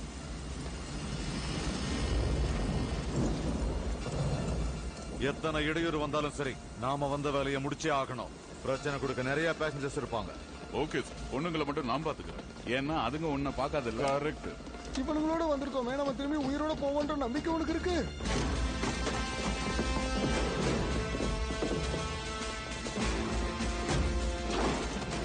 எத்தனை இடையூறு வந்தாலும் சரி, நாம வந்த வேலையை முடிச்சே ஆகணும். பிரச்சனை கொடுக்க நிறைய பேசஞ்சர்ஸ் இருப்பாங்க. ஓகே சார், பொண்ணுங்களை மட்டும் நான் பாத்துக்கிறேன். ஏன்னா அதுங்க உன்னை பாக்காது. கரெக்ட். இவனுங்களோட வந்திருக்கோமே, நம்ம திரும்பி உயிரோட போவோன்ற நம்பிக்கை உனக்கு இருக்கு?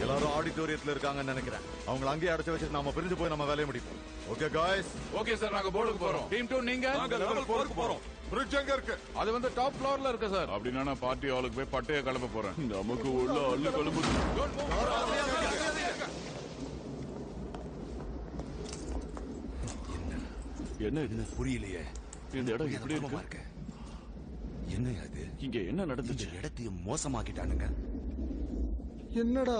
எல்லாரும் ஆடிட்டோரியத்துல இருக்காங்கன்னு நினைக்கிறேன். அவங்களை அங்கேயே அடைச்சு வச்சுட்டு நாம பிரிஞ்சு போய் நம்ம வேலையை முடிப்போம். Okay guys? ஓகே சார், நாங்க போர்டுக்கு போறோம். டீம் 2 நீங்க? நாங்க லெவல் 4க்கு போறோம். பிரிட்ஜ் எங்க இருக்கு? அது வந்து டாப் ஃப்ளோர்ல இருக்கு சார். அப்படின்னா நான் பார்ட்டி ஹாலுக்கு போய் பட்டைய கிளம்ப போறேன். நமக்கு உள்ள அள்ளு கிளம்புது. என்ன இது புரியலையே. இந்த இடம் எப்படி இருக்கு? என்ன அது? இங்க என்ன நடந்துச்சு? இடத்தையும் மோசமாக்கிட்டானுங்க. என்னடா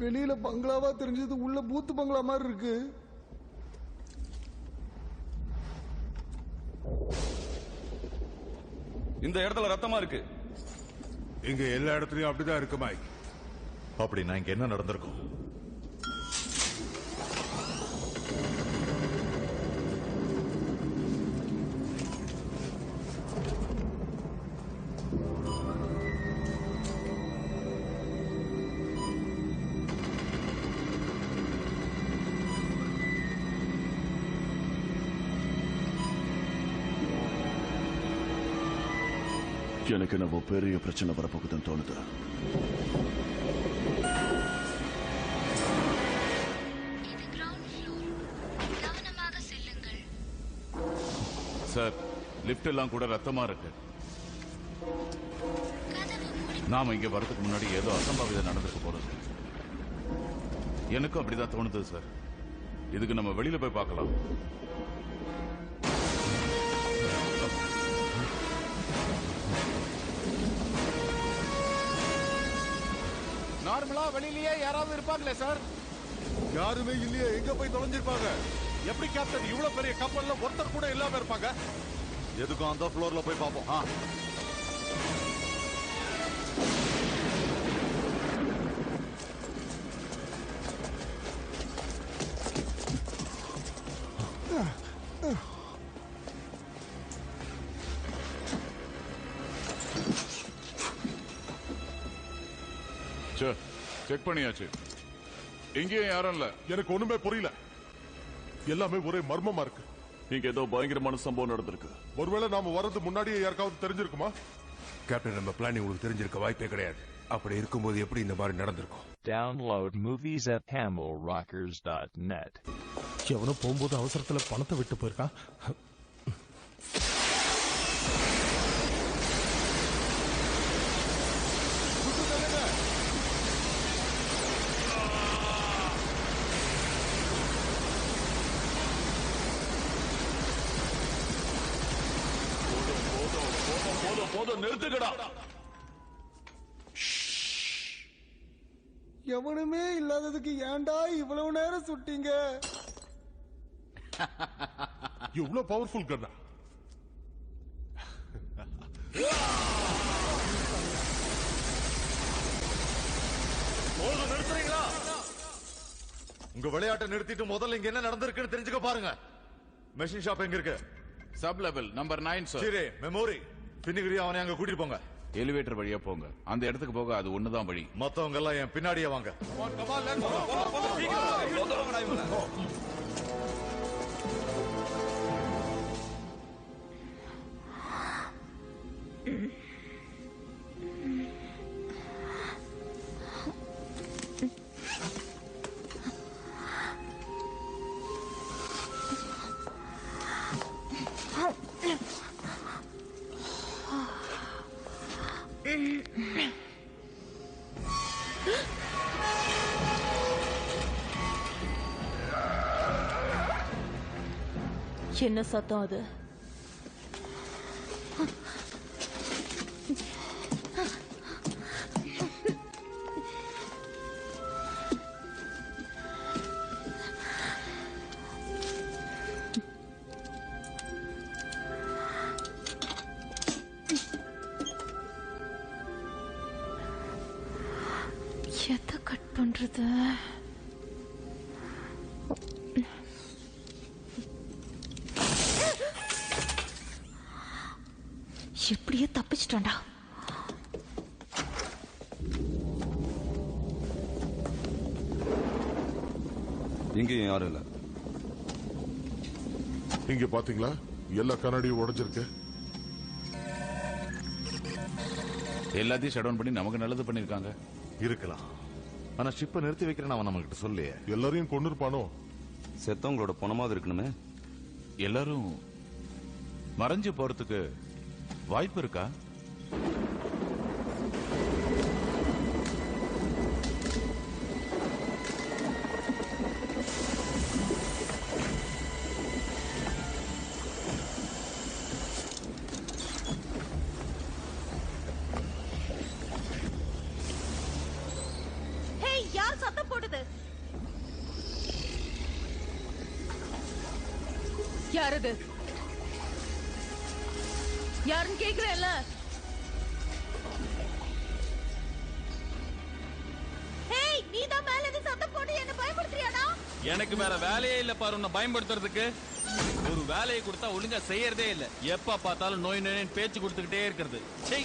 வெளியில பங்களாவா தெரிஞ்சது, உள்ள பூத்து பங்களா மாதிரி இருக்கு. இந்த இடத்துல ரத்தமா இருக்கு. இங்க எல்லா இடத்துலயும் அப்படிதான் இருக்கு மைக். அப்படின்னா இங்க என்ன நடந்திருக்கும்? எனக்கு நம்ம பெரிய பிரச்சனை வரப்போகுதுன்னு தோணுது. சார், லிப்ட் எல்லாம் கூட ரத்தமா இருக்கு. நாம இங்க வரதுக்கு முன்னாடி ஏதோ அசம்பாவிதம் நடந்துக்க போறது. எனக்கும் அப்படிதான் தோணுது சார். இதுக்கு நம்ம வெளியில போய் பார்க்கலாம். நார்மலா வெளியிலேயே யாராவது இருப்பாங்களே சார்? யாருமே இல்லையே. எங்க போய் தொலைஞ்சிருப்பாங்க? எப்படி கேப்டன் இவ்வளவு பெரிய கப்பல்ல ஒருத்தர் கூட இல்லாம இருப்பாங்க? எதுக்கும் அந்த ஃப்ளோர்ல போய் பார்ப்போம். செக் பண்ணியாச்சு. இங்கேயும் யாரும் இல்ல. எனக்கு ஒண்ணுமே புரியல. எல்லாமே ஒரே மர்மமா இருக்கு. இங்க ஏதோ பயங்கரமான சம்பவம் நடந்திருக்கு. ஒருவேளை நாம வரது முன்னாடியே யாருக்காவது தெரிஞ்சிருக்குமா? கேப்டன், நம்ம பிளான் உங்களுக்கு தெரிஞ்சிருக்க வாய்ப்பே கிடையாது. அப்படி இருக்கும்போது எப்படி இந்த மாதிரி நடந்திருக்கும்? Download movies at tamilrockers.net. எவனோ போகும்போது அவசரத்துல பணத்தை விட்டு போயிருக்கான். போதும், நிறுத்துக்கடா. எவனுமே இல்லாததுக்கு ஏன்டா இவ்வளவு நேரம் சுட்டீங்க? இவ்வளவு பவர்ஃபுல் கண்ணா? நிறுத்துறீங்களா? உங்க விளையாட்டை நிறுத்திட்டு முதல்ல இங்க என்ன நடந்திருக்குன்னு தெரிஞ்சுக்க பாருங்க. மெஷின் ஷாப் எங்க இருக்கு? Sub level number 9 sir. சரி, மெமோரி பின்னிகிரி அவனை அங்க கூட்டிட்டு போங்க. எலிவேட்டர் வழியா போங்க. அந்த இடத்துக்கு போக அது ஒண்ணுதான் வழி. மத்தவங்க எல்லாம் என் பின்னாடியே வாங்க. என்ன சத்தம் அது? எதை கட் பண்றது? எப்படியே தப்பிச்சிட்டான்டா. இங்கேயும் யாரும் இல்ல. இங்க பாத்தீங்களா? எல்லா கண்ணாடியும் உடைஞ்சிருக்கு. எல்லாத்தையும் ஷட் டவுன் பண்ணி நமக்கு நல்லது பண்ணிருக்காங்க. இருக்கலாம். ஆனா ஷிப்பை நிறுத்தி வைக்கிறேன்னு அவன் நம்ம கிட்ட சொல்லியே. எல்லாரையும் கொண்டு இருப்பானோ? செத்தவங்களோட பணமாவது இருக்கணுமே. எல்லாரும் மறைஞ்சு போறதுக்கு வாய்ப்பு இருக்கா? யாரது? யாருன்னு கேக்குறேன்ல. ஹேய், நீ தான் மேல இருந்து சத்தம் போட்டு என்ன பயமுறுத்துறியாடா? எனக்கு வேற வேலையே இல்ல பாரு உன்னை பயன்படுத்துறதுக்கு. ஒரு வேலையை கொடுத்தா ஒழுங்கா செய்யறதே இல்ல. எப்ப பார்த்தாலும் நோய் நோயின்னு பேச்சு கொடுத்துக்கிட்டே இருக்கிறது. சீ.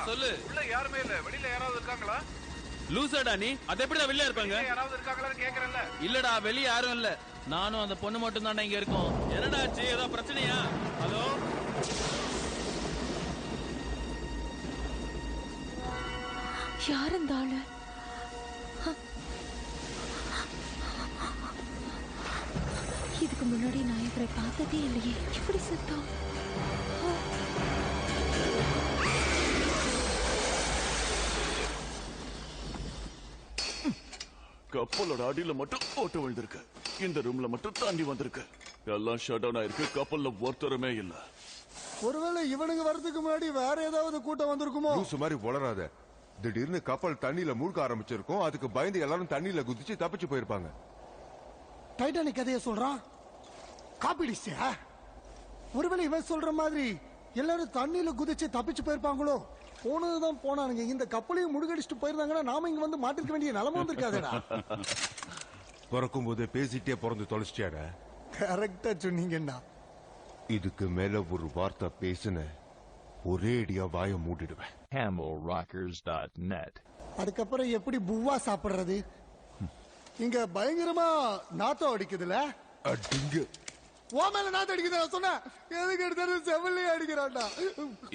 சொல்லு. உள்ள யாருமே இல்ல. வெளியில யாராவது இருக்காங்களா? லூசாடா நீ? அது எப்படிடா வெளிய இருப்பாங்க? யாராவது இருக்காங்களான்னு கேக்குறேன்ல. இல்லடா, வெளிய யாரும் இல்ல. நானும் அந்த பொண்ணு மட்டும் தான் இங்க இருக்கோம். என்னடா ஆச்சு? ஏதோ பிரச்சனையா? ஹலோ? யார் அந்த ஆளு? இதுக்கு முன்னாடி நான் இவரை பார்த்ததே இல்லையே. இப்படி செத்தா? கப்பலோட அடியில மட்டும் ஓட்டு விழுந்திருக்கு. இந்த ரூம்ல மட்டும் தாண்டி வந்திருக்கு. எல்லாம் ஷட் டவுன் ஆயிருக்கு. கப்பல்ல ஒருத்தருமே இல்ல. ஒருவேளை இவனுங்க வரதுக்கு முன்னாடி வேற ஏதாவது கூட்டம் வந்திருக்குமோ? லூசு மாதிரி வளராத. திடீர்னு கப்பல் தண்ணியில மூழ்க ஆரம்பிச்சிருக்கும். அதுக்கு பயந்து எல்லாரும் தண்ணியில குதிச்சு தப்பிச்சு போயிருப்பாங்க. டைட்டானிக் கதையை சொல்றான். காப்பிடிச்சியா? ஒருவேளை இவன் சொல்ற மாதிரி எல்லாரும் தண்ணியில குதிச்சு தப்பிச்சு போயிருப்பாங்களோ? போனதுதான் போனானுங்க. இந்த கப்பலையும் முழுகடிச்சுட்டு போயிருந்தாங்கன்னா நாம இங்க வந்து மாட்டிருக்க வேண்டிய நிலைமை வந்திருக்காதடா. பிறக்கும் போது பேசிட்டே பிறந்து தொலைச்சிட்டியாடா. கரெக்டா சொன்னீங்கண்ணா. இதுக்கு மேல ஒரு வார்த்தை பேசுன ஒரே அடியா வாய மூடிடுவேன். HamelRockers.net. அதுக்கப்புறம் எப்படி புவ்வா சாப்பிடுறது? இங்க பயங்கரமா நாத்தம் அடிக்குதுல. அடிங்க. ஓ மேல நாத்தம் அடிக்குது சொன்னேன். எதுக்கு எடுத்தாலும் செவல்லே அடிக்கிறான்டா.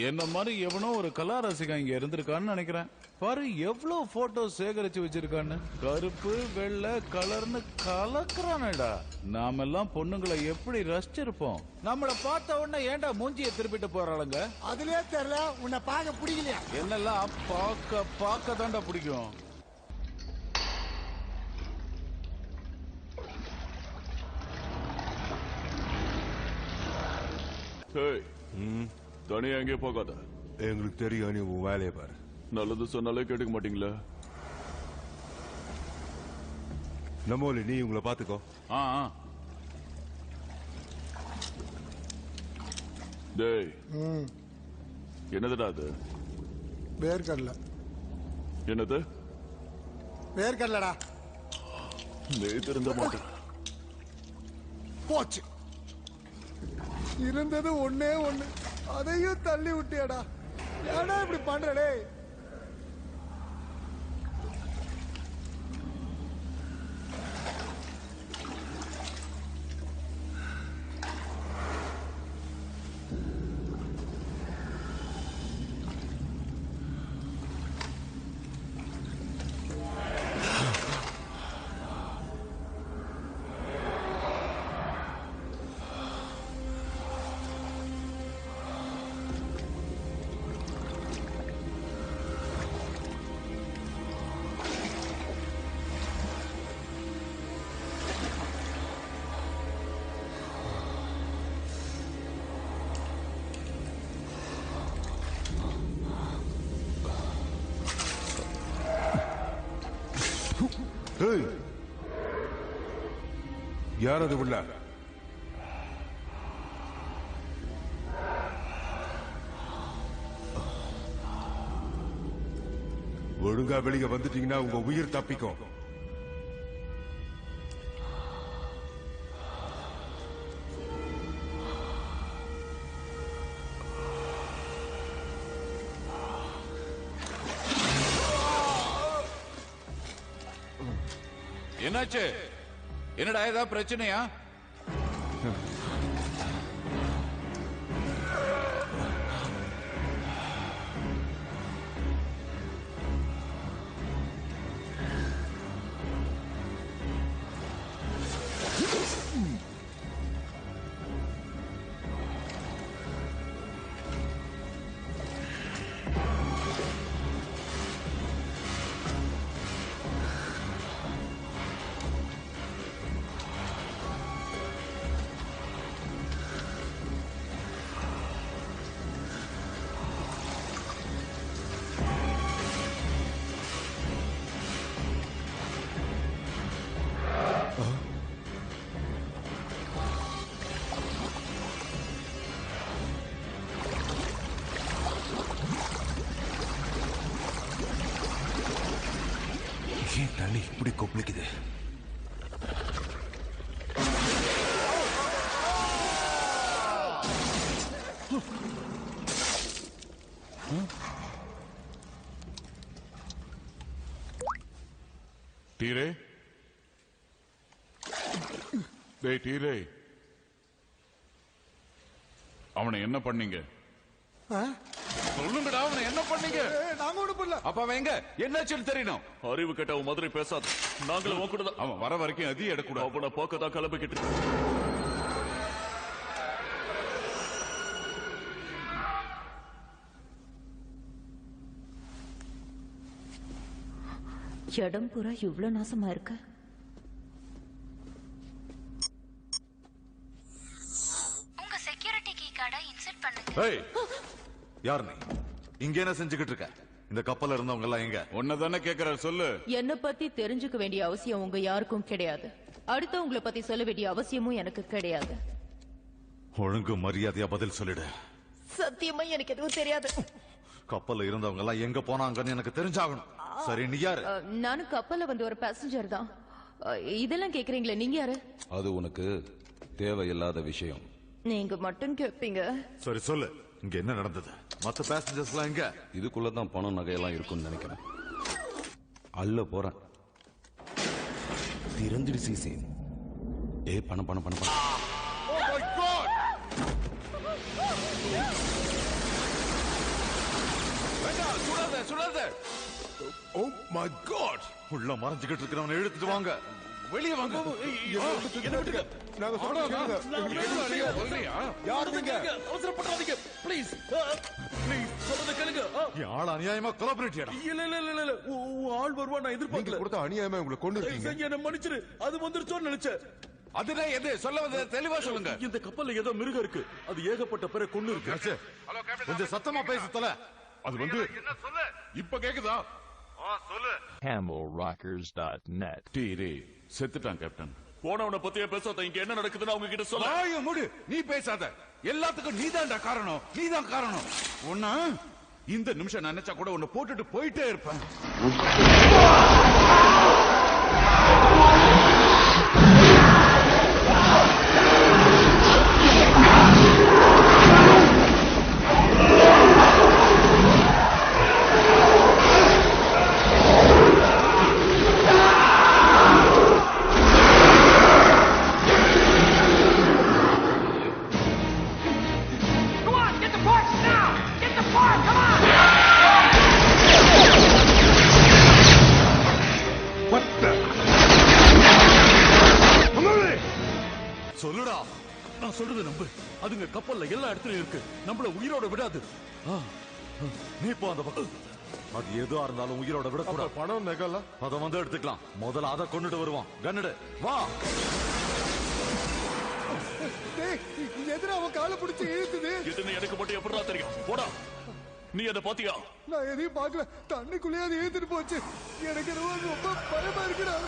என்ன மாதிரி எவனோ ஒரு கலா ரசிகன் இங்க இருந்திருக்கான்னு நினைக்கிறேன். பாரு எவ்வளவு போட்டோ சேகரிச்சு வச்சிருக்கான்னு. கருப்பு வெள்ளை கலர்னு கலக்குறானடா. நாமெல்லாம் பொண்ணுங்களை எப்படி ரசிச்சிருப்போம். நம்மள பார்த்த உடனே ஏன்டா மூஞ்சிய திருப்பிட்டு போறாளுங்க? அதுலயே தெரியல உன்னை பார்க்க பிடிக்கலையா? என்னெல்லாம் பார்க்க தாண்டா பிடிக்கும். தனியா எங்கே போகாத. எங்களுக்கு தெரியும் நீ உன் வேலையை பாரு. நல்லது சொன்னாலே கேட்டுக்க மாட்டீங்களா? நம்மள நீ உங்களை பாத்துக்கோ. டேய், என்னதுடா அது? வேர்க்கடலை. என்னது? வேர்க்கடலடா. நீ திருந்த மாட்டேன். போச்சு. இருந்தது ஒன்னே ஒண்ணு, அதையும் தள்ளி விட்டியடா. ஏடா இப்படி பண்றடே? யார் அது உள்ள? ஒழுங்கா வெளியே வந்துட்டீங்கன்னா உங்க உயிர் தப்பிக்கும். என்னாச்சு? என்னடா ஏதாவது பிரச்சனையா? தண்ணி இப்படி கொப்பளிக்குது. டீரே, டேய் டீரே, அவனை என்ன பண்ணீங்க? சொல்லுங்கடா, அவனை என்ன பண்ணீங்க? நாங்க ஒண்ணு பண்ணல. அப்ப அவன் எங்க என்னாச்சுன்னு தெரியணும். அறிவு கேட்ட உன் மதுரை பேசாது. நாங்களும் உன் கூட தான். அவன் வர வரைக்கும் அதிகம் எடுக்கூடாது. அவனை போக்கதான் கிளம்பிக்கிட்டு இடம் பூரா இவ்வளவு நாசமா இருக்க. உங்க செக்யூரிட்டி கீ கார்டை இன்சர்ட் பண்ணுங்க. ஏய், யார் நீ? இங்க என்ன செஞ்சுக்கிட்டு இருக்க? இந்த கப்பல்ல இருந்தவங்க எல்லாம் எங்க? ஒன்னதானே கேக்குற, சொல்லு. என்ன பத்தி தெரிஞ்சுக்க வேண்டிய அவசியம் உங்க யாருக்கும் கிடையாது. அடுத்தவங்களை பத்தி சொல்ல வேண்டிய அவசியமும் எனக்கு கிடையாது. ஒழுங்கு மரியாதையா பதில் சொல்லிடு. சத்தியமா எனக்கு எதுவும் தெரியாது. கப்பல்ல இருந்தவங்க எல்லாம் எங்க போனாங்கன்னு எனக்கு தெரிஞ்சாகணும். சரி, நீ யாரு? நானும் கப்பல்ல வந்து ஒரு பேசஞ்சர் தான். இதெல்லாம் கேக்குறீங்களே, நீங்க யாரு? அது உனக்கு தேவையில்லாத விஷயம். நீங்க மட்டும் கேட்பீங்க. சரி சொல்லு, இங்க என்ன நடந்தது? மத்த பேசஞ்சர்ஸ் எல்லாம் எங்க? இதுக்குள்ளதான் பணம் நகையெல்லாம் இருக்கும்னு நினைக்கிறேன். அல்ல போறேன். திறந்துடு சீசே. ஏய், பணம் பணம் பணம் பணம். Oh my God! வேண்டாம், சுடாத சுடாத. Oh my God! உள்ள மறைஞ்சுக்கிட்டு இருக்கிறவனை இழுத்துட்டு வாங்க. வெளியே வாங்க. என்ன விட்டுங்க. நாங்க சொல்றியா? யார் நீங்க? அவசரப்படாதீங்க ப்ளீஸ். ப்ளீஸ் சொல்றத கேளுங்க. ஆள் அநியாயமா கொலாபரேட்டியடா. இல்ல ஆள் வருவா நான் எதிர்பார்க்கல. கொடுத்த அநியாயமா உங்களை கொண்டு இருக்கீங்க. என்ன மன்னிச்சிரு, அது வந்துருச்சோன்னு நினைச்சேன். அதுதான் எது சொல்ல வந்த தெளிவா சொல்லுங்க. இந்த கப்பல்ல ஏதோ மிருகம் இருக்கு. அது ஏகப்பட்ட பேரை கொண்டு இருக்கு. கொஞ்சம் சத்தமா பேசத்தல. அது வந்து இப்ப கேக்குதா? சொல்லு. CamelRockers.net. டீரே செத்துட்டான் கேப்டன். போனவனை பத்தியே பேசாத. இங்க என்ன நடக்குதுன்னு அவங்க கிட்ட சொல்ல. வாய மூடு, நீ பேசாத. எல்லாத்துக்கும் நீதான்டா காரணம். நீதான் காரணம். ஒன்னா இந்த நிமிஷம் நினைச்சா கூட உன்னை போட்டுட்டு போயிட்டே இருப்பேன். சொல்லுடா. நான் சொல்றது நம்பு. அதுங்க கப்பல்ல எல்லா இடத்துலயும் இருக்கு. நம்மள உயிரோட விடாது. நீ போ அந்த பக்கம். அது எதுவா இருந்தாலும் உயிரோட விடக்கூடாது. பணம் நகல அதை வந்து எடுத்துக்கலாம். முதல்ல அதை கொண்டுட்டு வருவான். கன்னுடு வா. எதிர அவன் காலை பிடிச்சி இழுக்குது. இதுன்னு எனக்கு மட்டும் எப்படிடா தெரியும்? போடா. நீ அதை பாத்தியா? நான் எதையும் பார்க்கல. தண்ணிக்குள்ளேயே அது இழுத்துட்டு போச்சு. எனக்கு ரொம்ப பயமா இருக்குடா.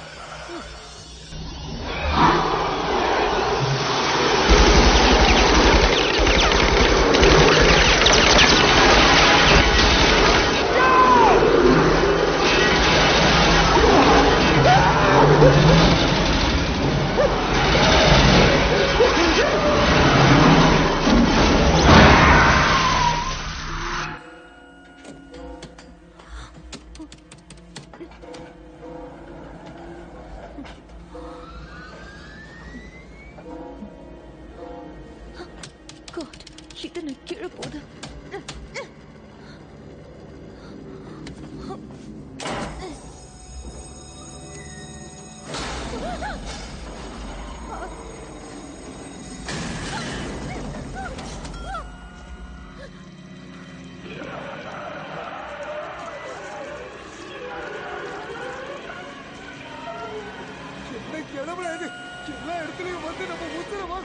இது கீழே போகுது. கிளம்புறாது. எல்லா இடத்துலயும் வந்து நம்ம முத்துறமா.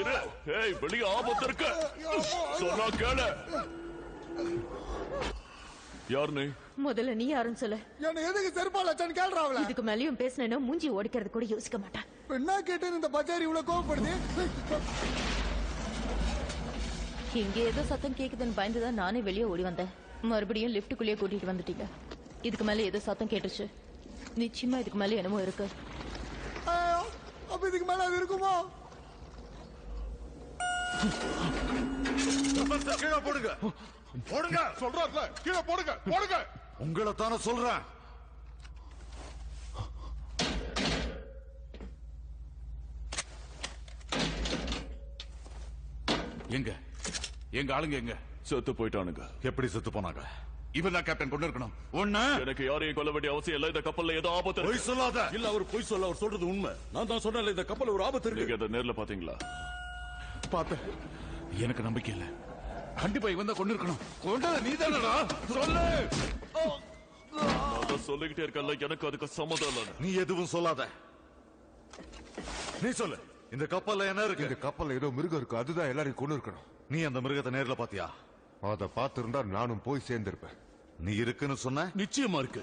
இரு. ஏய், வெளிய ஆபத்து இருக்கு. சொன்னா கேளு. யார் நீ? முதல்ல நீ யாருன்னு சொல்லு. என்ன எதுக்கு செருப்பால அச்சான் கேள்றாவல? இதுக்கு மேலயும் பேசினேன்னா மூஞ்சி ஓடிக்கிறது கூட யோசிக்க மாட்டேன். என்ன கேட்டு இந்த பச்சாரி இவ்வளவு கோவப்படுது? இங்க ஏதோ சத்தம் கேக்குதுன்னு பயந்துதான் நானே வெளியே ஓடி வந்தேன். மறுபடியும் லிப்டுக்குள்ளேயே கூட்டிட்டு வந்துட்டீங்க. இதுக்கு மேல ஏதோ சத்தம் கேட்டுச்சு. நிச்சயமா இதுக்கு மேல என்னமோ இருக்கு. அப்ப இதுக்கு மேல அது இருக்குமா? கீழே போடுங்க, போடுங்க. சொல்றாருல, கீழே போடுங்க, போடுங்க. உங்களை தானே சொல்றேன். எங்க எங்க ஆளுங்க எங்க? செத்து போயிட்டானுங்க. எப்படி செத்து போனாங்க? இவன் தான் கேப்டன் கொண்டு இருக்கணும். ஒண்ணு எனக்கு யாரையும் கொல்ல வேண்டிய அவசியம் இல்ல. இந்த கப்பல்ல ஏதோ ஆபத்து பொய் சொல்லாத. இல்ல அவர் பொய் சொல்ல, அவர் சொல்றது உண்மை. நான் தான் சொன்னேன் இந்த கப்பல் ஒரு ஆபத்து இருக்கு. நீங்க அதை நேர்ல பாத்தீங்களா? பார்த்தேன். எனக்கு நம்பிக்கை இல்ல. கண்டிப்பா இவன் தான் கொண்டு இருக்கணும். கொண்டது நீ தானடா? சொல்லு. நான் சொல்லிக்கிட்டே இருக்கல, எனக்கு அதுக்கு சம்மதம் இல்ல. நீ எதுவும் சொல்லாத. நீ சொல்லு, இந்த கப்பல்ல என்ன இருக்கு? இந்த கப்பல்ல ஏதோ மிருகம் இருக்கு, அதுதான் எல்லாரையும் கொண்டு இருக்கணும். நீ அந்த மிருகத்தை நேர்ல பாத்தியா? அத பார்த்திருந்தா நானும் போய் சேர்ந்திருப்பேன். நீ இருக்குன்னு சொன்ன? நிச்சயமா இருக்கு.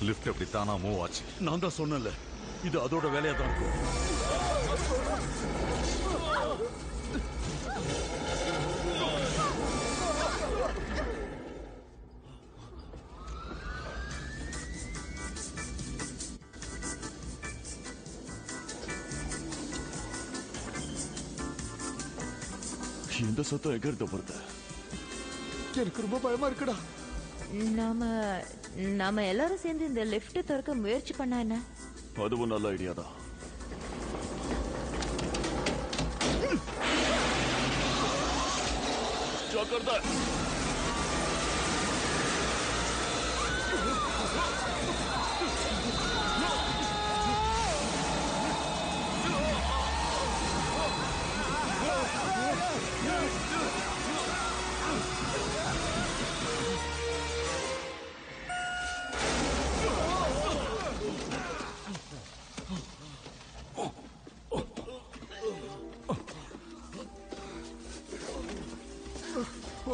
லிப்ட் எப்படி தானா மூவ் ஆச்சு? நான் தான் சொன்னல, இது அதோட வேலையா தான் இருக்கும். இந்த சத்தம் எங்க இருந்த பொறுத்த எனக்கு ரொம்ப பயமா இருக்குடா. நாம எல்லாரும் சேர்ந்து இந்த லிஃப்ட் திறக்க முயற்சி பண்ணா என்ன? அதுவும் நல்ல ஐடியா தான். ஜாக்கிரதை.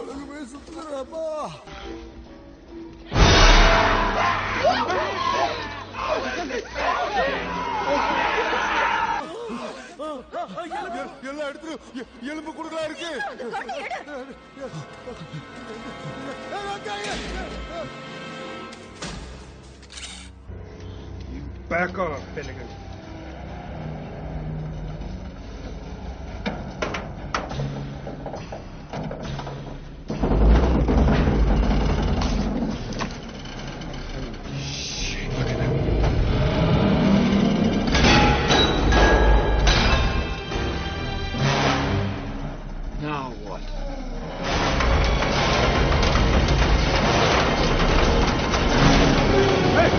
உலகமே சுத்துறப்பா. எல்லா இடத்துலயும் எலும்பு குடுக்கலா இருக்கு. Back off, Finnegan. Now what? Hey!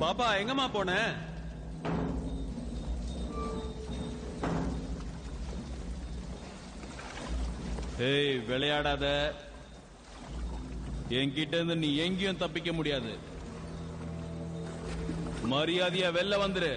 பாப்பா எங்கம்மா போன? ஏய் விளையாடாத. என்கிட்ட இருந்து நீ எங்கேயும் தப்பிக்க முடியாது. மரியாதையா வெளில வந்துரு.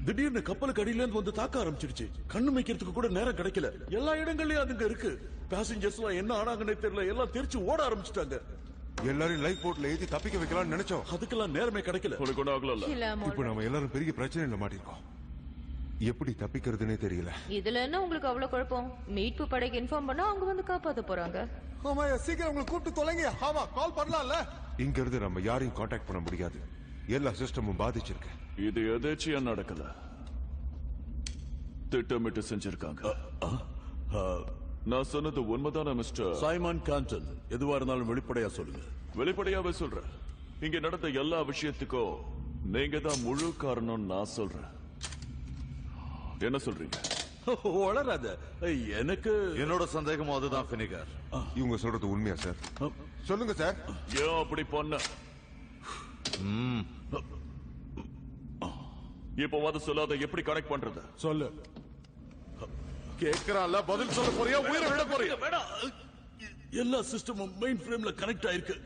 திடீர்னு கப்பலுக்கு அடியில இருந்து வந்து தாக்க ஆரம்பிச்சிடுச்சு. கண்ணு வைக்கிறதுக்கு கூட நேரம் கிடைக்கல. எல்லா இடங்கள்லயும் அதுங்க இருக்கு. பேசஞ்சர்ஸ் எல்லாம் என்ன ஆனாங்கன்னே தெரியல. எல்லாம் தெரிச்சு ஓட ஆரம்பிச்சிட்டாங்க. எல்லாரும் லைஃப் போட்ல ஏத்தி தப்பிக்க வைக்கலாம்னு நினைச்சோம். அதுக்கெல்லாம் நேரமே கிடைக்கல. இப்ப நம்ம எல்லாரும் பெரிய பிரச்சனையில மாட்டிருக்கோம். எப்படி தப்பிக்கிறதுனே தெரியல. இதுல என்ன உங்களுக்கு அவ்வளவு குழப்பம்? மீட்பு படைக்கு இன்ஃபார்ம் பண்ணா அவங்க வந்து காப்பாத்த போறாங்க. ஆமா சீக்கிரம் உங்களை கூப்பிட்டு தொலைங்க. ஆமா கால் பண்ணலாம்ல. இங்க இருந்து நம்ம யாரையும் காண்டாக்ட் பண்ண முடியாது. எல்லா சிஸ்டமும் பாதிச்சிருக்கு. இது எதேச்சியா நடக்கல, திட்டமிட்டு செஞ்சிருக்காங்க. நான் சொன்னது உண்மைதான மிஸ்டர் சைமன் கான்டன்? எதுவா இருந்தாலும் வெளிப்படையா சொல்லுங்க. வெளிப்படையாவே சொல்றேன். இங்க நடந்த எல்லா விஷயத்துக்கும் நீங்க தான் முழு காரணம். நான் சொல்றேன். என்ன சொல்றீங்க? வளராத. எனக்கு என்னோட சந்தேகமும் அதுதான் ஃபினிகர். இவங்க சொல்றது உண்மையா சார்? சொல்லுங்க சார். ஏன் அப்படி பண்ண? இப்போ அது சொல்லாத எப்படி கனெக்ட் பண்றது? சொல்லு. கேக்குறான்ல, பதில் சொல்ல போறியா உயிரை விட போறியா? எல்லா சிஸ்டமும் மெயின் ஃப்ரேம்ல கனெக்ட் ஆயிருக்கு.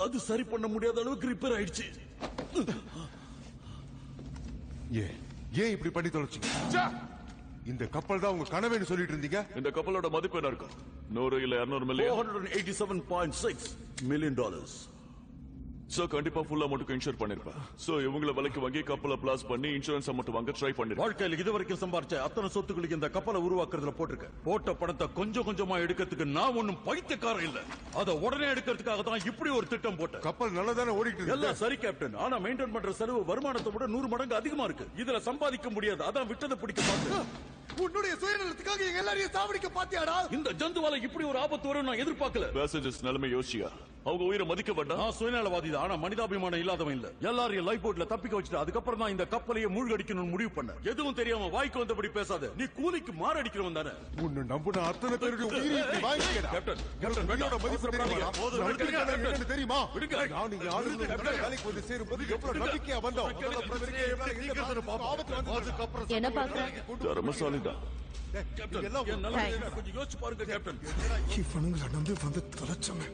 அது சரி பண்ண முடியாத அளவுக்கு ரிப்பேர் ஆயிடுச்சு. ஏன் இப்படி பண்ணி தொலைச்சிங்க? இந்த கப்பல் தான் உங்க கனவேன்னு சொல்லிட்டு இருந்தீங்க. இந்த கப்பலோட மதிப்பு என்ன இருக்கும்? 100 இல்ல 200 மில்லியன்? $487.6 million. சோ கண்டிப்பா ஃபுல் அமௌண்ட்க்கு இன்சூர் பண்ணிருப்பேன். சோ இவங்கள விலைக்கு வாங்கி கப்பலை பிளாஸ் பண்ணி இன்சூரன்ஸ் அமௌண்ட் வாங்க ட்ரை பண்ணிருக்கேன். வாழ்க்கையில இதுவரைக்கும் சம்பாரிச்ச அத்தனை சொத்துக்களுக்கு இந்த கப்பலை உருவாக்குறதுல போட்டிருக்கேன். போட்ட பணத்தை கொஞ்சம் கொஞ்சமா எடுக்கிறதுக்கு நான் ஒன்னும் பைத்தியக்காரன் இல்ல. அத உடனே எடுக்கிறதுக்காக தான் இப்படி ஒரு திட்டம் போட்டேன். கப்பல் நல்லதானே ஓடிட்டு இருக்கு. எல்லாம் சரி கேப்டன். ஆனா மெயின்டைன் பண்ற செலவு வருமானத்தை விட 100 மடங்கு அதிகமா இருக்கு. இதுல சம்பாதிக்க முடியாது. அதான் விட்டதை பிடிக்க மாட்டேன். உன்னுடைய சுயநலத்துக்காக எங்க எல்லாரையும் சாவடிக்க பாத்தியாடா? இந்த ஜந்துவால இப்படி ஒரு ஆபத்து வரும் நான் எதிர்பார்க்கல. பேசஞ்சர்ஸ் நிலைமை யோசியா. அவங்க உயிரை மதிக்க வேண்டாம். நான் சுயநலவாதி தான். ஆனா மனிதாபிமானம் இல்லாதவன் இல்ல. எல்லாரையும் லைஃப் போட்ல தப்பிக்க வச்சுட்டு அதுக்கப்புறம் தான் இந்த கப்பலையே மூழ்கடிக்கணும்னு முடிவு பண்ண. எதுவும் தெரியாம வாய்க்கு வந்தபடி பேசாத. நீ கூலிக்கு மாரடிக்கிறவன் தானே. உன்னை நம்பின அத்தனை பேருடைய உயிரை இப்படி வாங்கிக்கடா. கேப்டன் என்னோட மதிப்பு தெரியுமா? நான் நீங்க ஆளுநர் வேலைக்கு வந்து சேரும்போது எவ்வளவு நம்பிக்கையா வந்தோம். என்ன பாக்குறேன்? தர்மசாலிதான். கொஞ்சம் யோசிச்சு பாருங்க கேப்டன். இவனுங்களை நம்பி வந்து தொலைச்சவன்.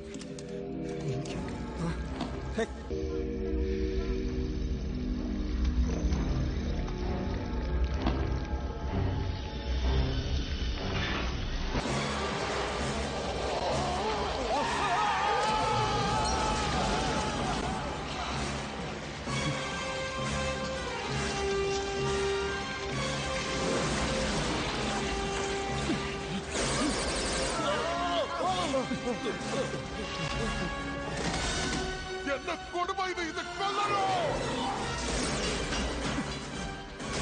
என்ன கொடுமை இது! இந்த கல்லறம்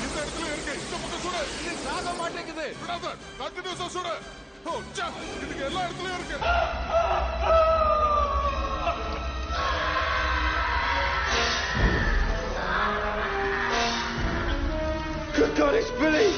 இந்த இடத்துல இருக்கு. இந்த பக்கம் சுடு. இது சாக மாட்டேங்குது. விடாத. கண்டினியூஸா சுடு. ஓ சே, இதுக்கு எல்லா இடத்துலயும் இருக்கு. Good God, it's Billy!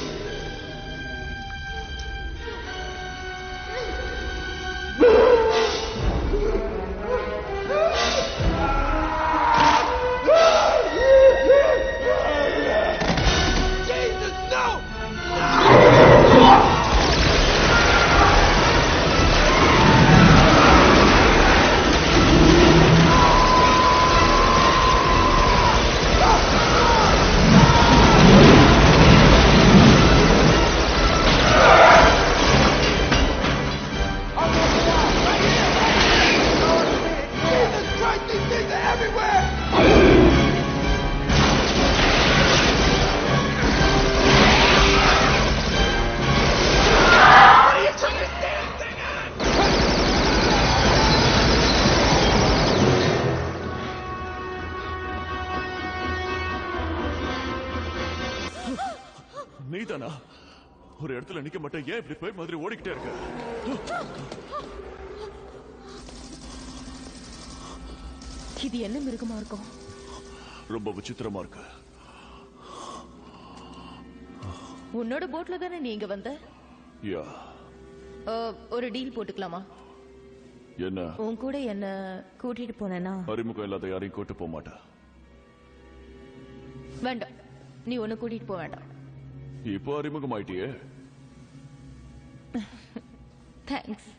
நீதானா? ஒரு இடத்துல நிக்க மாட்டேன், ஏன் இப்படி பேய் மாதிரி ஓடிக்கிட்டே இருக்க? இது என்ன மிருகமா இருக்கும்? ரொம்ப விசித்திரமா இருக்கு. உன்னோட போட்ல தானே நீங்க வந்த? யா. ஒரு டீல் போட்டுக்கலாமா? என்ன? உன் கூட என்ன கூட்டிட்டு போனா அறிமுகம் இல்லாத யாரையும் கூட்டு போக மாட்டேன். வேண்டாம், நீ ஒன்னு கூட்டிட்டு போக வேண்டாம். இப்போ அறிமுகம் ஆயிட்டியே. தேங்க்ஸ்.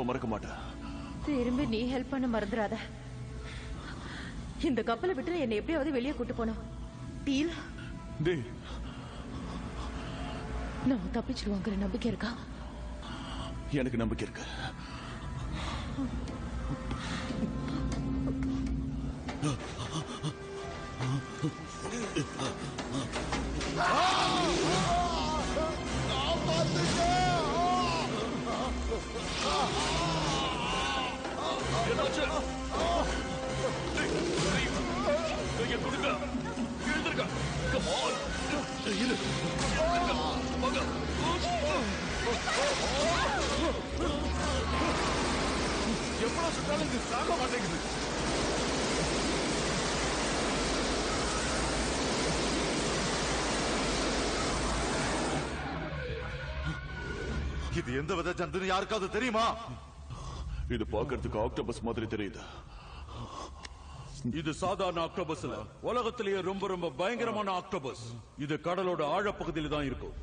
மறக்க மாட்டேன். திரும்பி நீ ஹெல்ப் பண்ண மறந்துடாத. இந்த கப்பலை விட்டு என்னை எப்படியாவது வெளியே கூட்டு போனோம். டீல்? நான் தப்பிச்சிருவாங்கிற நம்பிக்கை இருக்கா? எனக்கு நம்பிக்கை இருக்கு. எவ்வளவு சுட்டாலும் இது சாக மாட்டேங்குது. இது எந்த வித ஜந்துன்னு யாருக்காவது தெரியுமா? இது பார்க்கிறதுக்கு ஆக்டோபஸ் மாதிரி தெரியுது. இது சாதாரண ஆக்டோபஸ் இல்ல, உலகத்திலேயே ரொம்ப ரொம்ப பயங்கரமான ஆக்டோபஸ். இது கடலோட ஆழப்பகுதியில தான் இருக்கும்.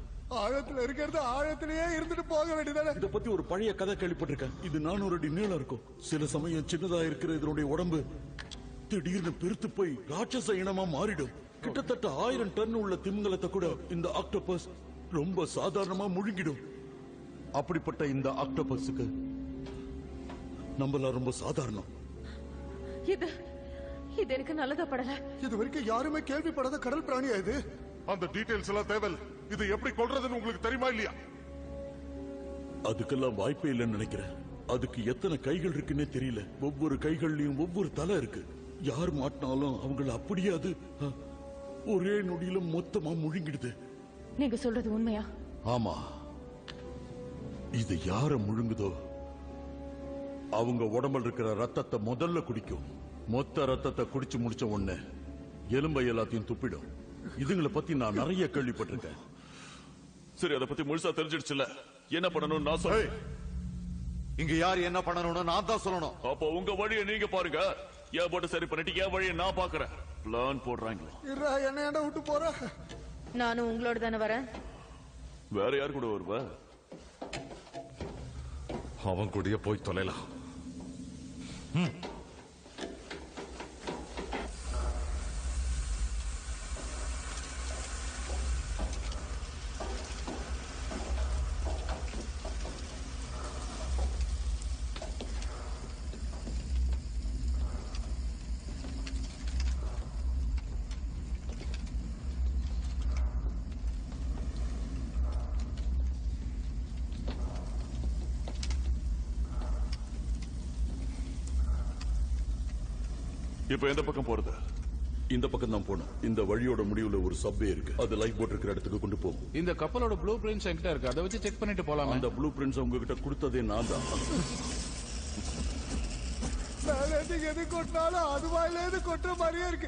ஆழத்துல இருக்கிறது ஆழத்திலேயே இருந்துட்டு போக வேண்டியதானே. இத பத்தி ஒரு பழைய கதை கேள்விப்பட்டிருக்கேன். இது 400 அடி நீளம் இருக்கும். சில சமயம் சின்னதா இருக்கிற இதனுடைய உடம்பு திடீர்னு பெருத்து போய் ராட்சச இனமா மாறிடும். கிட்டத்தட்ட 1000 டன் உள்ள திமிங்கலத்தை கூட இந்த ஆக்டோபஸ் ரொம்ப சாதாரணமா முழுங்கிடும். அப்படிப்பட்ட இந்த ஆக்டோபஸுக்கு நம்மள ரொம்ப சாதாரணம். இது எனக்கு நல்லதா படல. இது வரைக்கும் யாருமே கேள்விப்படாத கடல் பிராணியா இது? அந்த டீடைல்ஸ் எல்லாம் தேவையில்லை. இது எப்படி கொல்றதுன்னு உங்களுக்கு தெரியுமா இல்லையா? அதுக்கெல்லாம் வாய்ப்பே இல்லைன்னு நினைக்கிறேன். அதுக்கு எத்தனை கைகள் இருக்குன்னே தெரியல. ஒவ்வொரு கைகள்லயும் ஒவ்வொரு தலை இருக்கு. யார் மாட்டினாலும் அவங்கள அப்படியே அது ஒரே நொடியில மொத்தமா முழுங்கிடுது. நீங்க சொல்றது உண்மையா? ஆமா. இது யார முழுங்குதோ அவங்க உடம்புல இருக்கிற ரத்தத்தை முதல்ல குடிக்கும். மொத்த ரத்தத்தை குடிச்சு முடிச்ச உடனே எலும்பை எல்லாத்தையும் துப்பிடும். இதுங்களை பத்தி நான் நிறைய கேள்விப்பட்டிருக்கேன். சரி, அதை பத்தி முழுசா தெரிஞ்சிடுச்சுல, என்ன பண்ணணும் நான் சொல்றேன். இங்க யார் என்ன பண்ணணும்னு நான் தான் சொல்லணும். அப்போ உங்க வழியை நீங்க பாருங்க. ஏன் போட்டு சரி பண்ணிட்டு என் வழியை நான் பாக்குறேன். பிளான் போடுறாங்க. என்ன ஏன்டா விட்டு போற? நானும் உங்களோட தானே வரேன். வேற யார் கூட வருவ? அவன் கூடயே போய் தொலைலாம். இப்ப எந்த பக்கம் போறது? இந்த பக்கம் தான் போகணும். இந்த வழியோட முடிவுல ஒரு சப்வே இருக்கு. அது லைஃப் போட் இருக்கிற இடத்துக்கு கொண்டு போகும். இந்த கப்பலோட ப்ளூ பிரிண்ட்ஸ் என்கிட்ட இருக்கு. அதை வச்சு செக் பண்ணிட்டு போலாம். அந்த ப்ளூ பிரிண்ட்ஸ் உங்ககிட்ட கொடுத்ததே நான் தான். நீங்க எது கொட்டினாலும் அது வாயிலேருந்து கொட்டுற மாதிரியே இருக்கு.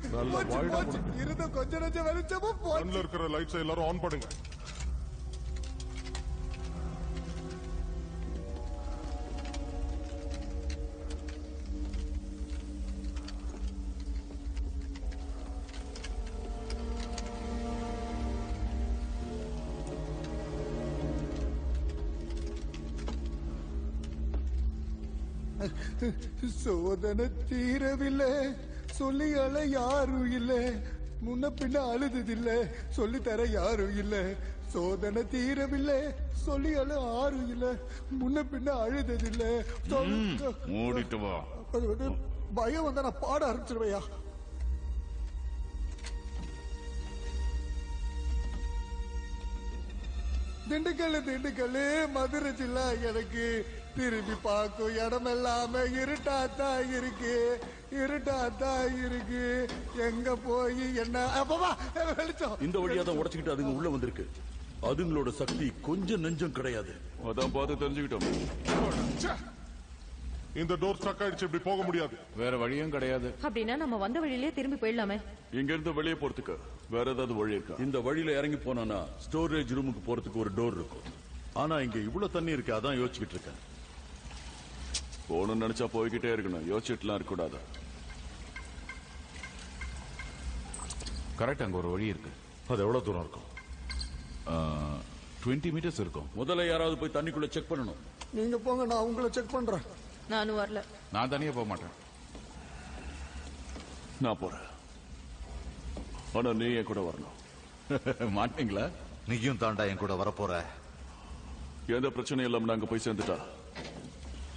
இருந்த கொஞ்ச நெஞ்ச வெளிச்சமும் கண்ணில் இருக்கிற லைட்ஸ் எல்லாரும் ஆன் பண்ணுங்க. சோதனை தீரவில்லை சொல்லி அழ யாரும் இல்ல, முன்ன பின்ன அழுததில்லை சொல்லி தர யாரும் இல்ல. சோதனை தீரவில்லை சொல்லி அழ யாரும் இல்ல, முன்ன பின்ன அழுததில்லை. மூடிட்டு வா. பயம் வந்தா நான் பாட ஆரம்பிச்சிருவையா. திண்டுக்கல்லு மதுரை ஜில்லா எனக்கு திரும்பி பார்க்கும் இடம் எல்லாமே இருட்டாத்தான் இருக்கு. எங்க போய் என்ன வெளிச்சம் இந்த வழியா தான் உடைச்சுக்கிட்டு அதுங்க உள்ள வந்திருக்கு. அதுங்களோட சக்தி கொஞ்சம் நெஞ்சம் கிடையாது. அதான் பார்த்து தெரிஞ்சுக்கிட்டோம். இந்த டோர் ஸ்டக் ஆயிடுச்சு, இப்படி போக முடியாது. வேற வழியும் கிடையாது. அப்படின்னா நம்ம வந்த வழியிலேயே திரும்பி போயிடலாமே. இங்க இருந்து வெளியே போறதுக்கு வேற ஏதாவது வழி இருக்கா? இந்த வழியில இறங்கி போனா ஸ்டோரேஜ் ரூமுக்கு போறதுக்கு ஒரு டோர் இருக்கும். ஆனா இங்க இவ்வளவு தண்ணி இருக்கு, அதான் யோசிச்சுக்கிட்டு இருக்கேன். போகணும்னு நினைச்சா போய்கிட்டே இருக்கணும், யோசிச்சுட்டுலாம் இருக்க கூடாது. கரெக்ட், அங்க ஒரு வழி இருக்கு. அது எவ்வளவு தூரம் இருக்கும்? 20 மீட்டர்ஸ் இருக்கும். முதல்ல யாராவது போய் தண்ணிக்குள்ள செக் பண்ணணும். நீங்க போங்க, நான் உங்களை செக் பண்றேன். நானும் வரல. நான் தனியா போக மாட்டேன். நான் போறேன், ஆனா நீ என் கூட வரணும். மாட்டீங்களா? நீயும் தாண்டா என் கூட வரப்போற. எந்த பிரச்சனையும் இல்லாம நாங்க போய் சேர்ந்துட்டா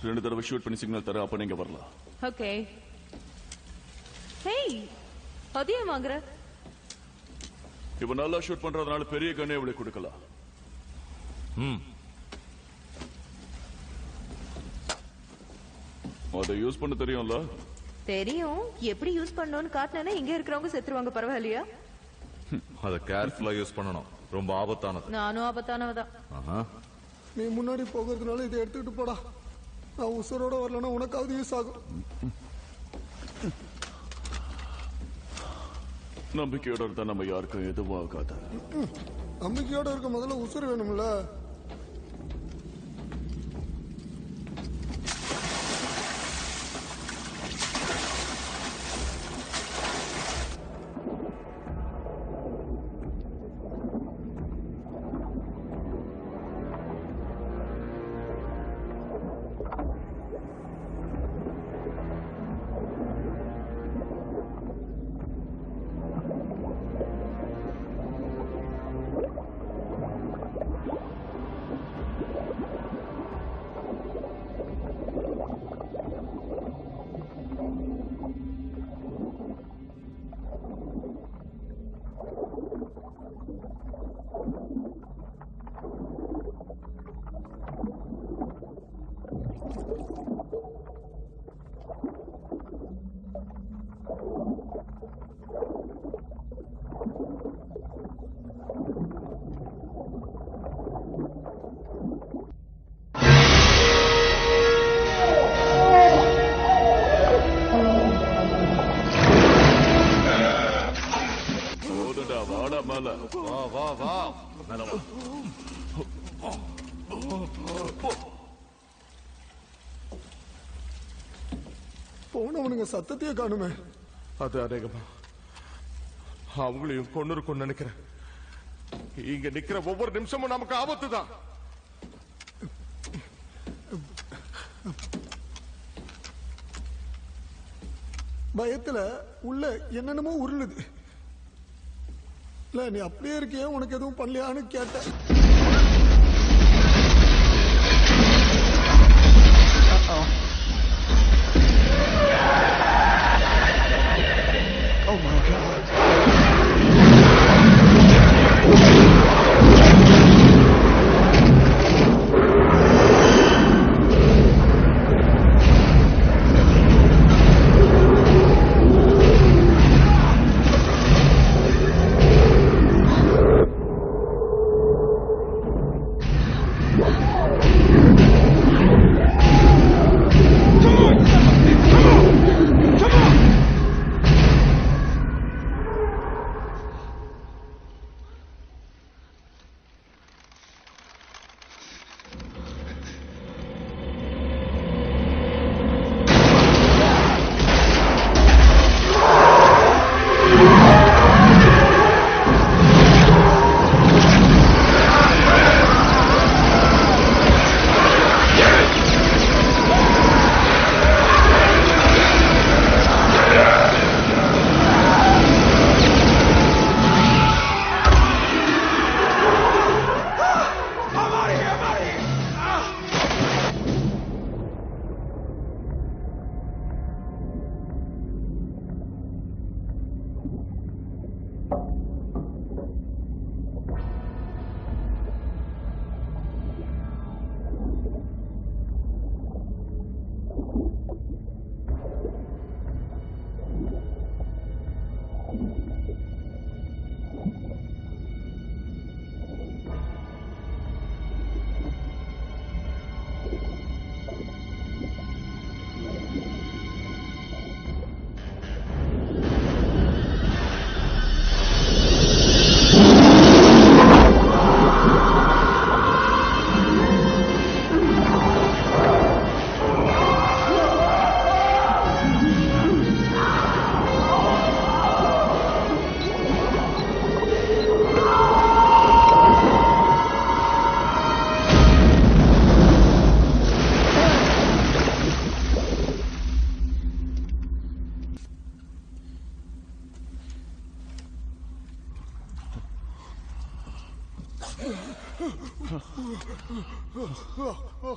2 தடவை ஷூட் பண்ணி சிக்னல் தர, அப்ப நீங்க வரலாம். ஓகே. ஹேய், அதையும் வாங்குற? இப்ப நல்லா ஷூட் பண்றதுனால பெரிய கண்ணே இவளை கொடுக்கலாம். அதை யூஸ் பண்ண தெரியும்ல? தெரியும். எப்படி யூஸ் பண்ணணும்னு காட்டினா இங்க இருக்கிறவங்க செத்துருவாங்க. பரவாயில்லையா? அதை கேர்ஃபுல்லா யூஸ் பண்ணணும், ரொம்ப ஆபத்தானது. நானும் ஆபத்தானவதான். நீ முன்னாடி போகிறதுனால இதை எடுத்துக்கிட்டு போடா. நான் உசுரோட வரலன்னா உனக்காவது யூஸ் ஆகும். நம்பிக்கையோட இருந்தா நம்ம யாருக்கும் எதுவும் ஆகாது. நம்பிக்கையோட இருக்க முதல்ல உசுறு வேணும்ல. போனவனுங்க சத்தத்தையே காணுமே. அது அநேகமா அவங்களையும் கொண்டு இருக்கும்னு நினைக்கிறேன். இங்க நிக்கிற ஒவ்வொரு நிமிஷமும் நமக்கு ஆபத்து தான். பயத்துல உள்ள என்னென்னமோ உருளுது. இல்ல நீ அப்படியே இருக்கியே, உனக்கு எதுவும் பண்ணலையான்னு கேட்ட. Oh my God.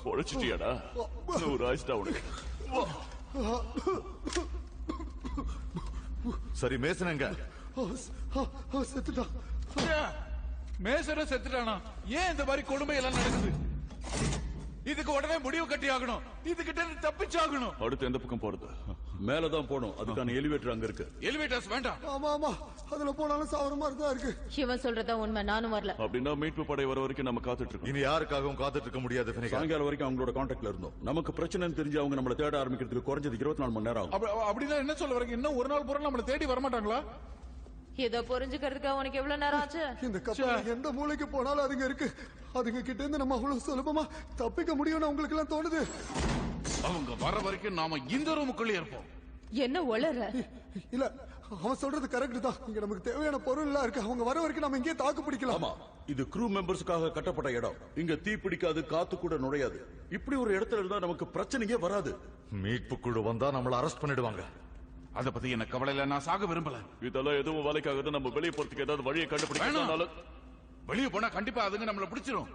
பொழைச்சிட்டியாடா? 100 ஆயிடுச்சுடா உனக்கு. சரி மேசனங்க செத்துட்டான். மேசர செத்துட்டானா? ஏன் இந்த மாதிரி கொடுமை எல்லாம் நடக்குது? இதுக்கு உடனே முடிவு கட்டி ஆகணும். இதுகிட்ட இருந்து தப்பிச்சாகணும். அடுத்து எந்த பக்கம் போறது? மேலதான் போனோம். அதுக்கான எலிவேட்டர் அங்க இருக்கு. எலிவேட்டர்ஸ் வேண்டாம். ஆமா ஆமா, அதுல போனாலும் சாவர மாதிரி தான் இருக்கு. இவன் சொல்றதா உண்மை. நானும் வரல. அப்படின்னா மீட்பு படை வர வரைக்கும் நம்ம காத்துட்டு இருக்கோம். இனி யாருக்காகவும் காத்துட்டு இருக்க முடியாது. சாயங்காலம் வரைக்கும் அவங்களோட கான்டாக்ட்ல இருந்தோம். நமக்கு பிரச்சனைன்னு தெரிஞ்சு அவங்க நம்மளை தேட ஆரம்பிக்கிறதுக்கு குறைஞ்சது 24 மணி நேரம் ஆகும். அப்படின்னா என்ன சொல்ல வரீங்க? இன்னும் ஒரு நாள் பூரா நம்மளை தேடி வரமாட்டாங்களா? இத புரிஞ்சுக்கிறதுக்கு உனக்கு எவ்வளவு நேரம் ஆச்சு? இந்த கப்பல் எந்த மூலைக்கு போனாலும் அதுங்க இருக்கு. அதுங்க கிட்ட இருந்து நம்ம அவ்வளவு சுலபமா தப்பிக்க முடியும்னு உங்களுக்கு எல்லாம் தோணுது? அவங்க வர வரைக்கும் நாம இந்த ரூமுக்குள்ளே இருப்போம். என்ன ஒளற? இல்ல, அவன் சொல்றது கரெக்ட் தான். இங்க நமக்கு தேவையான பொருள் எல்லாம் இருக்கு. அவங்க வர வரைக்கும் நம்ம இங்கே தாக்கு பிடிக்கலாம். ஆமா, இது க்ரூ மெம்பர்ஸ்க்காக கட்டப்பட்ட இடம். இங்க தீ பிடிக்காது, காத்து கூட நுழையாது. இப்படி ஒரு இடத்துல இருந்தா நமக்கு பிரச்சனையே வராது. மீட்பு குழு வந்தா நம்மள அரெஸ்ட் பண்ணிடுவாங்க. அத பத்தி என்ன கவலை இல்ல. நான் சாக விரும்பல. இதெல்லாம் எதுவும் வேலைக்காக நம்ம வெளியே போறதுக்கு ஏதாவது வழியை கண்டுபிடிக்கணும். வெளியே போனா கண்டிப்பா அதுங்க நம்மள பிடிச்சிரும்.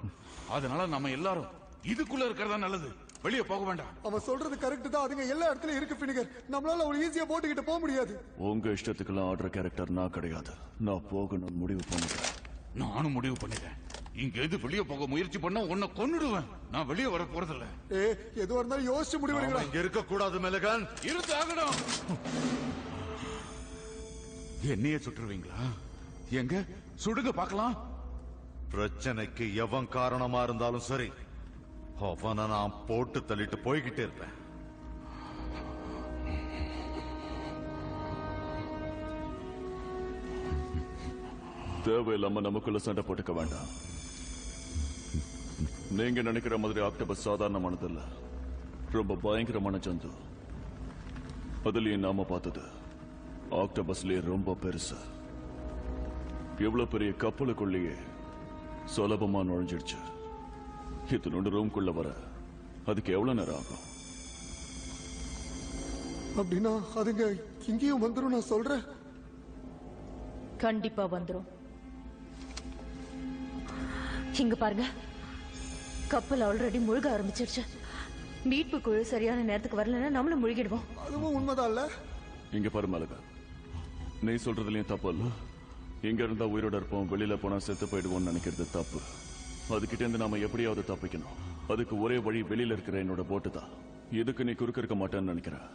அதனால நம்ம எல்லாரும் இதுக்குள்ள இருக்கிறதா நல்லது. வெளியே போக வேண்டாம். அவன் சொல்றது கரெக்ட் தான். அதுங்க எல்லா இடத்துலயும் இருக்கு ஃபினிகர். நம்மளால அவ்வளவு ஈஸியா போட்டுக்கிட்டு போக முடியாது. உங்க இஷ்டத்துக்கெல்லாம் ஆடுற கேரக்டர் நான் கிடையாது. நான் போகணும் முடிவு பண்ணிட்டேன். நானும் முடிவு பண்ணிட்டேன். இங்க எது வெளியே போக முயற்சி பண்ணா உன்னை கொன்னுடுவேன். நான் வெளியே வர போறதில்ல. எதுவா இருந்தாலும் யோசிச்சு முடிவெடுக்கலாம். இங்க இருக்க கூடாது மெலகன். இருந்து ஆகணும். என்னையே சுட்டுருவீங்களா? எங்க சுடுங்க பார்க்கலாம். பிரச்சனைக்கு எவன் காரணமா இருந்தாலும் சரி, அவனை நான் போட்டு தள்ளிட்டு போய்கிட்டே இருப்பேன். தேவையில்லாம நமக்குள்ள சண்டை போட்டுக்க வேண்டாம். நீங்க நினைக்கிற மாதிரி ஆக்டோபஸ் சாதாரணமானது இல்ல. ரொம்ப பயங்கரமான ஜந்து. அதுலயும் நாம பார்த்தது ஆக்டோபஸ்லயே ரொம்ப பெருசு. இவ்வளவு பெரிய கப்பலுக்குள்ளேயே சுலபமா நுழைஞ்சிடுச்சு. இத்தனோட ரூம்குள்ள வர அதுக்கு எவ்வளவு நேரம் ஆகும்? அப்படின்னா அதுங்க இங்கேயும் வந்துரும் நான் சொல்றேன். கண்டிப்பா வந்துரும். இங்க பாருங்க, கப்பல் ஆல்ரெடி முழுக ஆரம்பிச்சிருச்சு. மீட்பு குழு சரியான நேரத்துக்கு வரலன்னா நம்மளும் முழுகிடுவோம். அதுவும் உண்மைதான் இல்ல? இங்க பாரு மலகா, நீ சொல்றதுலயும் தப்பு இல்ல. இங்க இருந்தா உயிரோட இருப்போம், வெளியில போனா செத்து போயிடுவோம்னு நினைக்கிறது தப்பு. அதுகிட்ட இருந்து நாம எப்படியாவது தப்பிக்கணும். அதுக்கு ஒரே வழி வெளியில இருக்கிற என்னோட போட்டு தான். இதுக்கு நீ குறுக்க இருக்க மாட்டேன்னு நினைக்கிறேன்.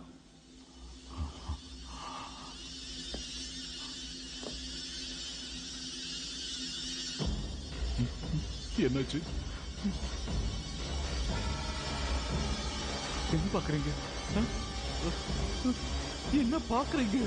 என்னாச்சு? என்ன பாக்குறீங்க? என்ன பாக்குறீங்க?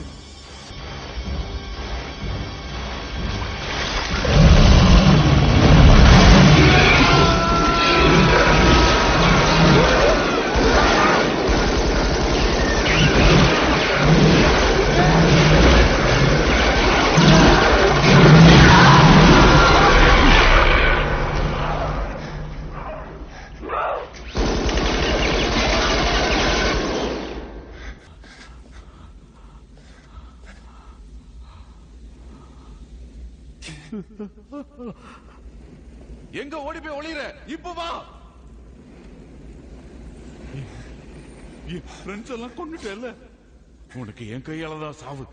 எங்க ஓடி போய் ஒளிற? இப்ப வா. என் ஃப்ரெண்ட்ஸ் எல்லாம் கொண்டுட்டேல்ல, உனக்கு என் கையால தான் சாவு.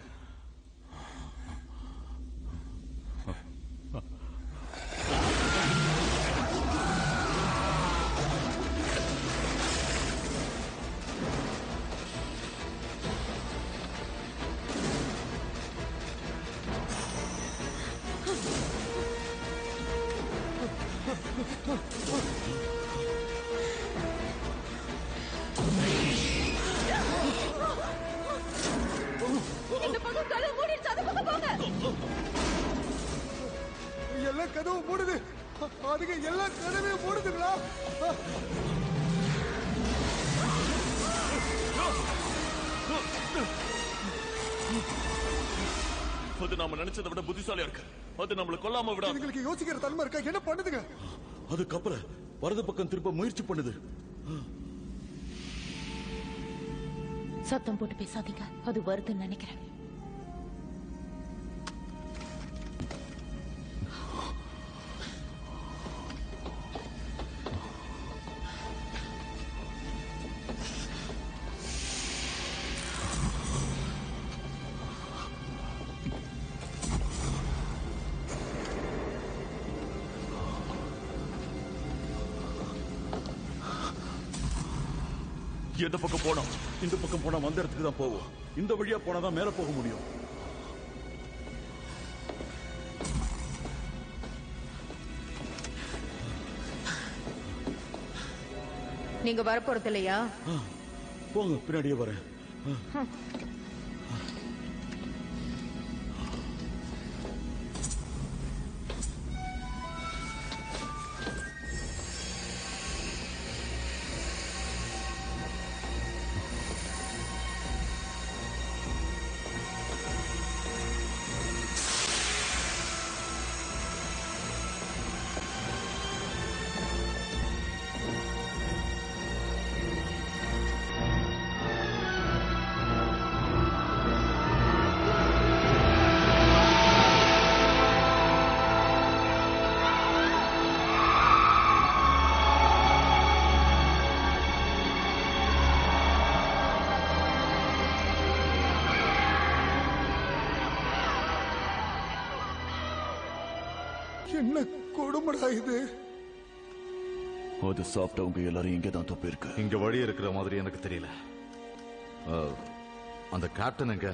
இந்த பக்கம் கதவு மூடிடுச்சு, அந்த பக்கம் போங்க. எல்லாம் கதவு மூடுது. அதுங்க எல்லா கதவையும் மூடுதுங்களா? அது நாம நினைச்சதை விட புத்திசாலியா இருக்கு. அது நம்மள கொல்லாம விட. உங்களுக்கு யோசிக்கிற தன்மை இருக்கா? என்ன பண்ணுதுங்க? அது கப்பல வரது பக்கம் திருப்ப முயற்சி பண்ணுது. சத்தம் போட்டு பேசாதீங்க, அது வருதுன்னு நினைக்கிறேன். எந்த பக்கம் போனோம்? இந்த பக்கம் போனா வந்த இடத்துக்கு தான் போவோம். இந்த வழியா போனாதான் மேல போக முடியும். நீங்க வரப்போறது இல்லையா? போங்க, பின்னாடியே வரேன். என்ன கொடுமடா இது? அது சாப்பிட்டவங்க எல்லாரும் இங்கே தான் தப்பு இருக்கு. இங்க வழி இருக்கிற மாதிரி எனக்கு தெரியல. அந்த கேப்டன் எங்க?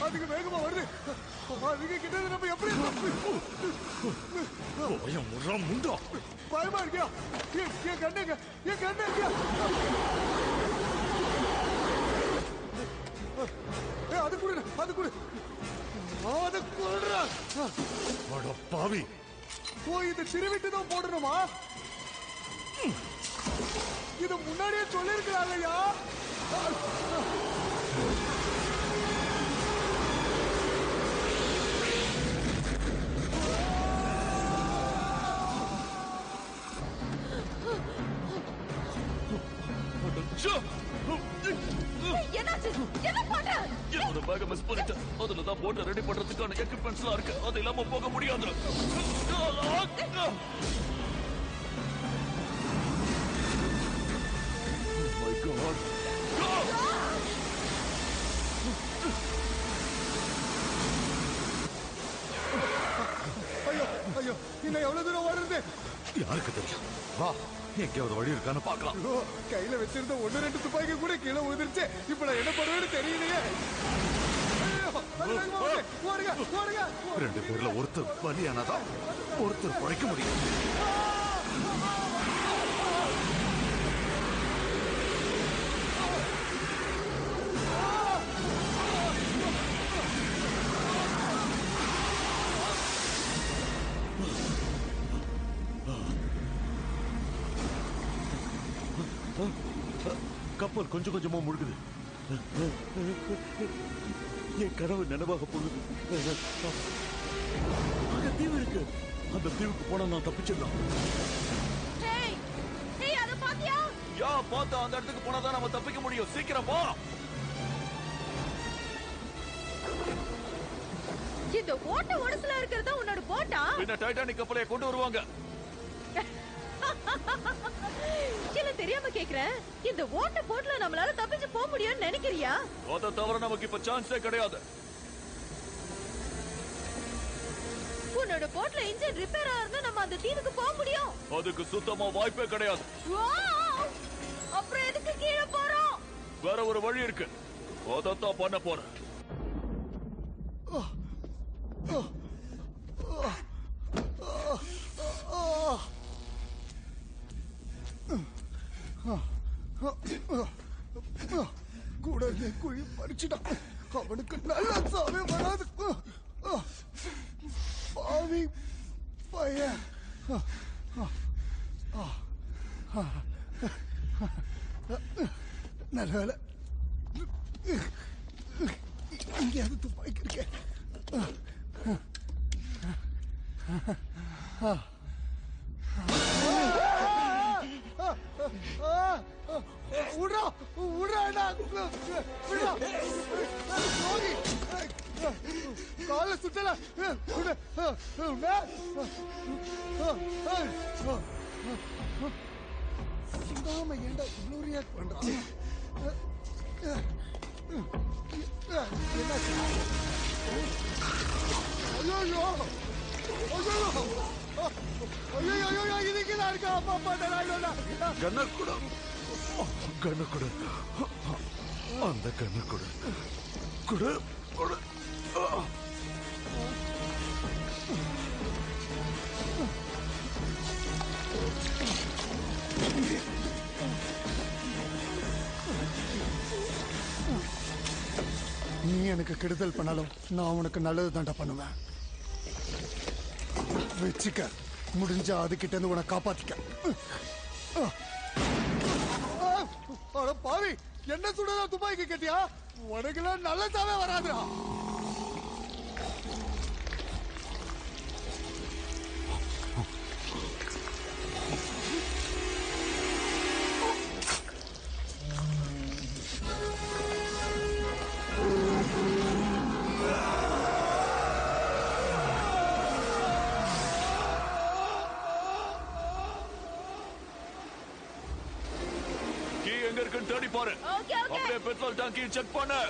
அதுக்கு வேகமா வருது. அதுக்கு கிட்ட நம்ம எப்படி முண்டா பயமா இருக்கியா? என் கண்ணுங்க, என் கண்ணு இருக்கியா? அது கூட அது கூட அது கொல்றா. பாவி, போய் இதை திருவிட்டு தான் போடணுமா? இது முன்னாடியே சொல்லிருக்கிறாங்கய்யா. என்னோட பேக மிஸ் பண்ணிட்டேன். அதுல தான் போட்டை ரெடி பண்றதுக்கான எக்யூப்மெண்ட்ஸ் எல்லாம் இருக்கு. அது இல்லாம போக முடியாது. My God. ஐயோ ஐயோ, இன்னும் எவ்வளவு தூரம் வருது? யாருக்கு தெரியும்? வா, எங்கேயாவது வழி இருக்கான்னு பார்க்கலாம். கையில வச்சிருந்த 1-2 துப்பாக்கி கூட கீழே உதிர்ச்சு. இப்ப நான் என்ன பண்ணுவேன்னு தெரியலையே. ஓடுங்க ஓடுங்க. 2 பேர்ல ஒருத்தர் பலியானதான் ஒருத்தர் பிழைக்க முடியும். கப்பல் கொஞ்சம் கொஞ்சமா முழுகுது. என் கனவு நினைவாக போகுது. அங்க தீவு இருக்கு. அந்த தீவுக்கு போனா நான் தப்பிச்சிடலாம். பார்த்தா அந்த இடத்துக்கு போனாதான் நம்ம தப்பிக்க முடியும். சீக்கிரம் போ. இந்த ஓட்ட ஓடத்துல இருக்கிறதா உன்னோட போட்டா? பின்ன டைட்டானிக் கப்பலை கொண்டு வருவாங்க. இல்ல, தெரியாம கேக்குறேன். இந்த ஓட்ட போட்ல நம்மளால தப்பிச்சு போக முடியும்னு நினைக்கிறியா? அதை தவிர நமக்கு இப்ப சான்ஸே கிடையாது. உன்னோட போட்ல இன்ஜின் ரிப்பேரா இருந்தா நம்ம அந்த தீவுக்கு போக முடியும். அதுக்கு சுத்தமா வாய்ப்பே கிடையாது. அப்புறம் எதுக்கு கீழே போறோம்? வேற ஒரு வழி இருக்கு. அதைத்தான் பண்ண போறேன். கூட குழி பறிச்சுட்டான். அவனுக்கு நல்ல சாவே வராது. பாவி பையன். நல்ல வேலை இங்கேயாவது துப்பாக்கி இருக்கேன். கால சுத்தல சுடாம ஏண்டா இவ்வளவு ரியாக்ட் பண்றான்? கண்ணு அந்த கண்ணு கொடு. நீ எனக்கு கெடுதல் பண்ணாலும் நான் உனக்கு நல்லது தாண்டா பண்ணுவேன். வச்சுக்க, முடிஞ்சா அதுகிட்ட இருந்து உன்னை காப்பாத்திக்க. பாவி, என்ன சுடா துப்பாக்கி கேட்டியா? உனக்குலாம் நல்ல சாவே வராதுடா. தேடி பாரு. அப்படியே பெட்ரோல் டாங்கி செக் பண்ணு.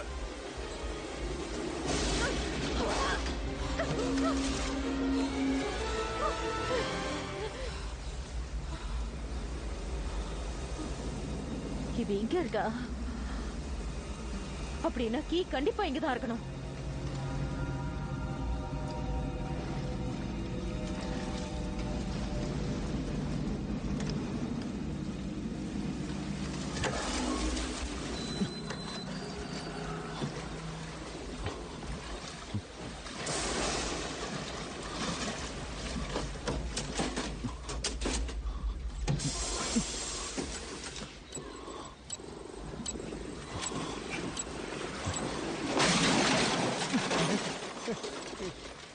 இது இங்க இருக்கா? அப்படின்னா கீ கண்டிப்பா இங்கதான் இருக்கணும்.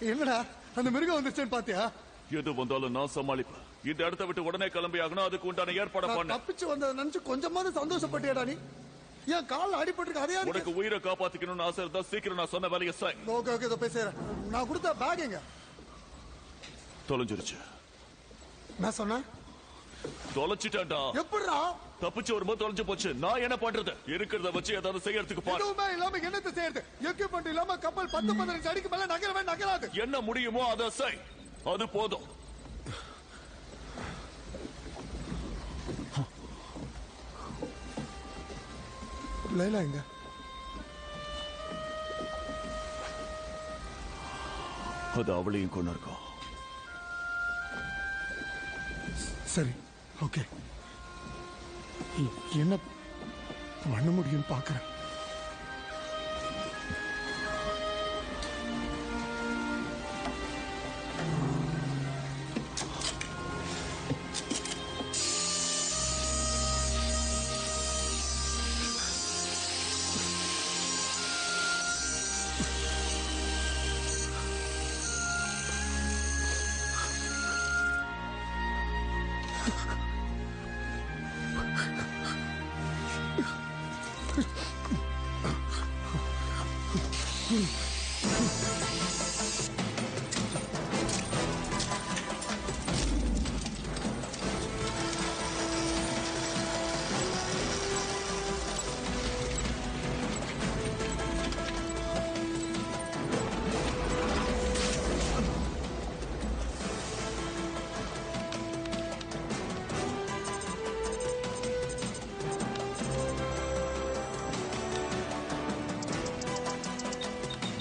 என்னடா அந்த மிருகம் வந்துச்சுன்னு பாத்தியா? எது வந்தாலும் நான் சமாளிப்பேன். இந்த இடத்தை விட்டு உடனே கிளம்பி ஆகணும். அதுக்கு உண்டான ஏற்பாடு பண்ண. தப்பிச்சு வந்ததை நினைச்சு கொஞ்சமாவது சந்தோஷப்பட்டியாடா நீ? ஏன் கால் அடிபட்டிருக்கு? அதே உனக்கு உயிரை காப்பாத்திக்கணும்னு ஆசை இருந்தா சீக்கிரம் நான் சொன்ன வேலையை செய். ஓகே ஓகே, இதை போய் செய்றேன். நான் கொடுத்த பேக் எங்க? தொலைஞ்சிருச்சு. நான் சொன்னேன் தொலைச்சிட்டா. எப்படிடா? தப்பிச்சு வரும்போது தொலைஞ்சு போச்சு. நான் என்ன பண்றது? இருக்கிறத வச்சு ஏதாவது செய்யறதுக்கு பாரு. எதுவுமே இல்லாம என்னத்தை செய்யறது? எக்யூப்மெண்ட் இல்லாம கப்பல் 10-15 அடிக்கு மேல நகராது. என்ன முடியுமோ அதை செய். அது போதும். லைலா எங்க? அது அவளையும் கொண்டு இருக்கோம். சரி, ஓகே. என்ன பண்ண முடியும்னு பாக்குறேன்.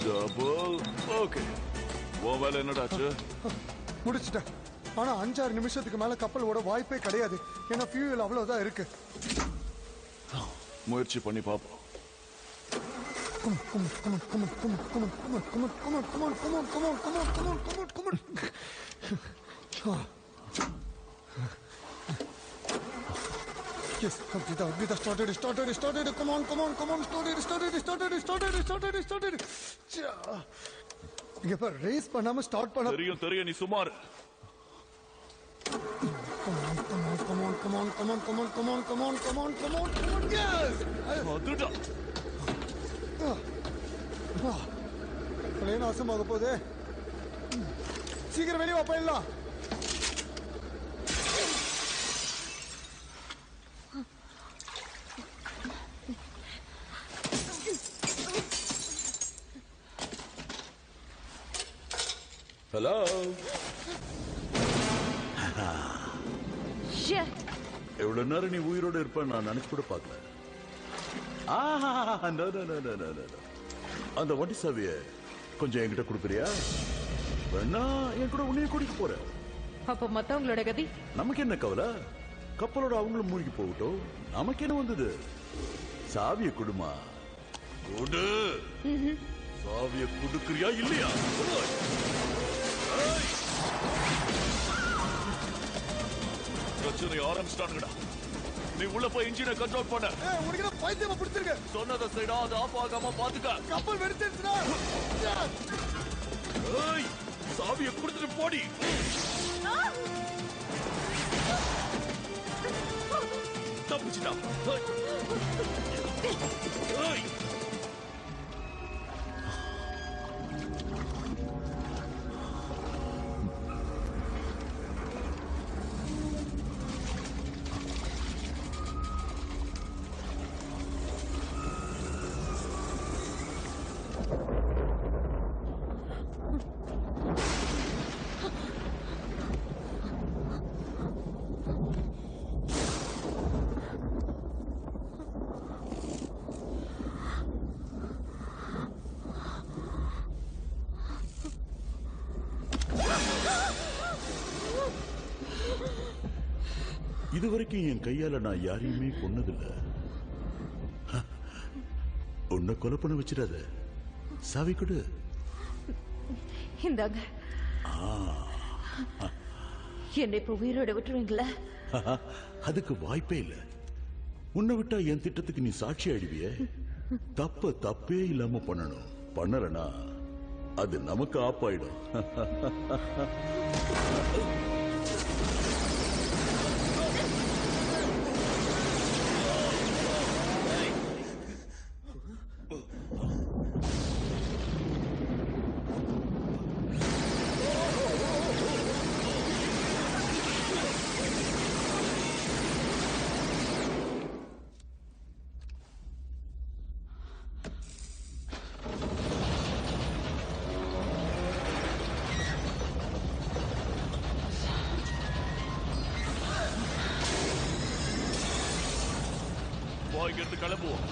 Double. Okay. உன் வேலை என்னடாச்சு? முடிச்சிட்டேன். ஆனா 5-6 நிமிஷத்துக்கு மேல கப்பலோட வாய்ப்பே கிடையாது. ஏன்னா ஃபியூயல் அவ்வளவுதான் இருக்கு. முயற்சி பண்ணி பாப்போம். Yes, Vidha started. Come on. Started. இங்க பாரு, ரேஸ் பண்ணாம ஸ்டார்ட் பண்ண. தெரியும் நீ சுமார். Come on. Yes. அதுடா. பிளேன் நாசமாக போகுது. சீக்கிரம் வெளியே வா போயிடலாம். ஹலோ. எவ்வளவு நேரம் நீ உயிரோட இருப்ப நான் நினைச்சு கூட பார்க்கல. அந்த வண்டி சாவிய கொஞ்சம் என்கிட்ட கொடுக்குறியா? வேணா என் கூட உன்னைய கூட்டிட்டு போறேன். அப்ப மத்தவங்களோட கதி நமக்கு என்ன கவலை? கப்பலோட அவங்களும் மூழ்கி போகட்டும். நமக்கு என்ன வந்தது? சாவிய குடுமா கொடு. சாவிய குடுக்குறியா இல்லையா? பிரச்சனை ஆரம்பிச்சிட்டானுங்கடா. நீ உள்ள போய் இன்ஜினை கண்ட்ரோல் பண்ண. உனக்கு பைத்தியமா பிடிச்சிருக்க. சொன்னதை செய்டா, அது ஆஃப் ஆகாம பாத்துக்க. கப்பல் வெடிச்சிருச்சுடா. ஏய், சாவியை கொடுத்துட்டு போடி. தப்பிச்சிட்டா. ஏய், இதுவரைக்கும் என் கையால நான் யாரையுமே கொன்னதில்லை. உன்னை கொலை பண்ண வச்சிடாத. சாவி கொடு. இந்தாங்க. என்னை இப்ப உயிரோட விட்டுருவீங்களா? அதுக்கு வாய்ப்பே இல்லை. உன்னை விட்டா என் திட்டத்துக்கு நீ சாட்சி ஆயிடுவிய. தப்பே இல்லாம பண்ணணும். பண்ணலனா அது நமக்கு ஆப்பாயிடும். இங்கிருந்து கிளம்புவோம்.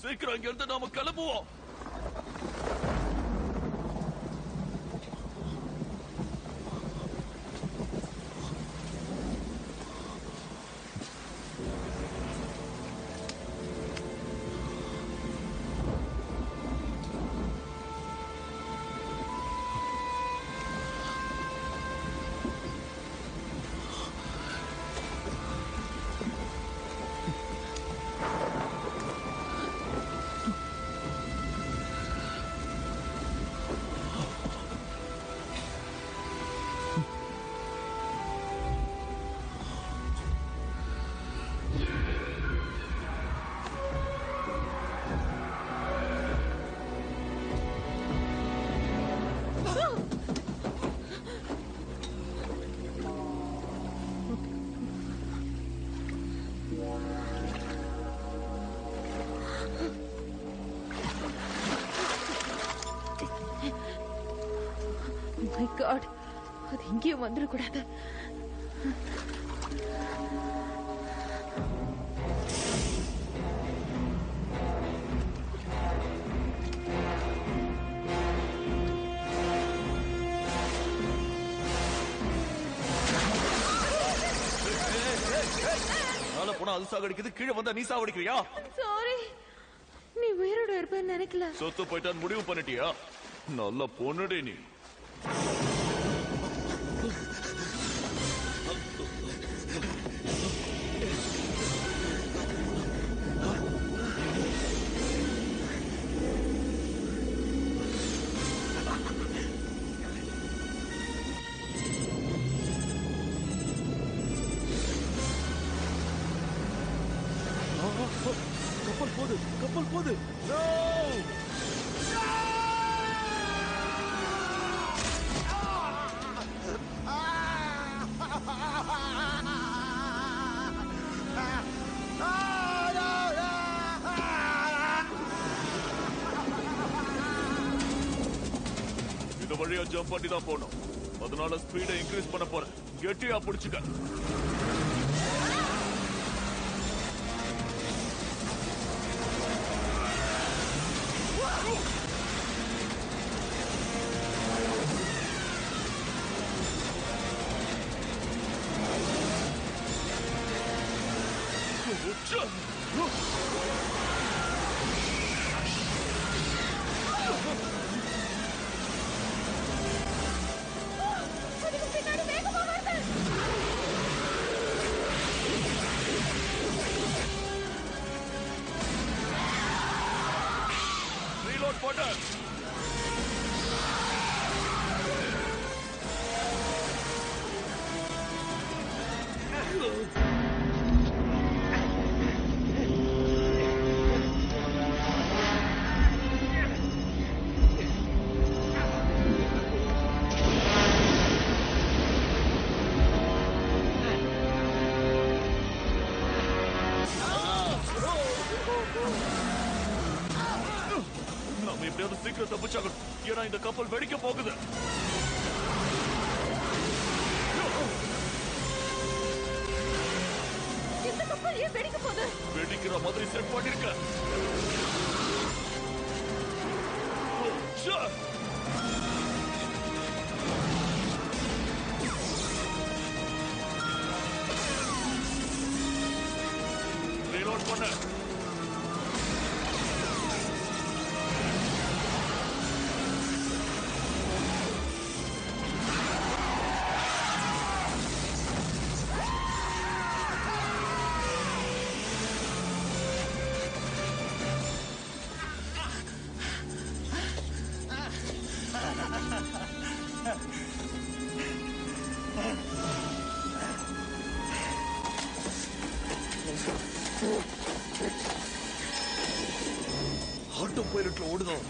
சீக்கிரம் இங்க இருந்து நாம கிளம்புவோம். My God, அது இங்கேயும் வந்துடக்கூடாது. மேல போனா அது சாகடிக்குது, கீழே வந்தா நீ சாவடிக்கிறியா? சாரி, நீ உயிரோட இருப்பேன்னு நினைக்கல. சொத்து போயிட்டான்னு முடிவு பண்ணிட்டியா? நல்ல பொண்ணுடி நீ. கப்பல் போகுது. இந்த வழியா ஜம்ப் பண்ணி தான் போகணும். அதனால ஸ்பீடை இன்க்ரீஸ் பண்ண போறேன். கெட்டியா புடிச்சுக்க. நாம எப்படியாவது சீக்கிரம் தப்பிச்சாகணும். ஏன்னா இந்த கப்பல் வெடிக்க போகுது. இந்த கப்பல் ஏன் வெடிக்க போகுது? வெடிக்கிற மாதிரி செட் பண்ணிருக்க. ரீலோட் பண்ண. ஆட்டோ பைலட்ல ஓடுதான்.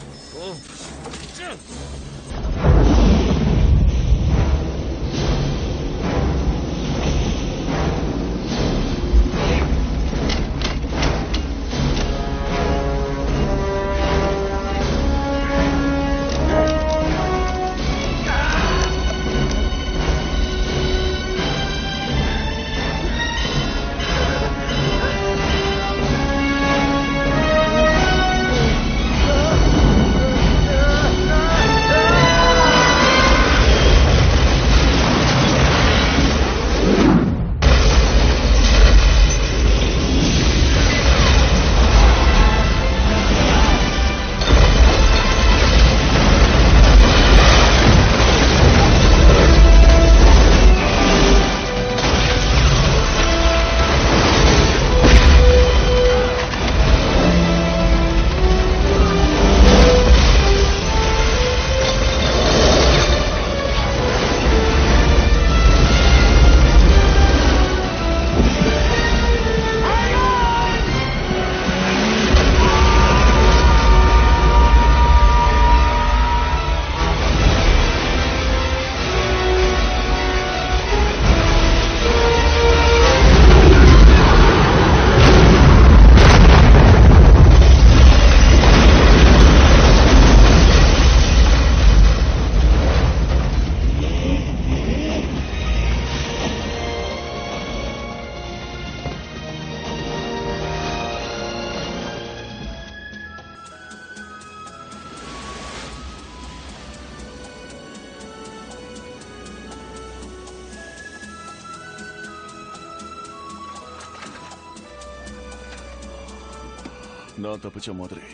நான் தப்பிச்ச மாதிரி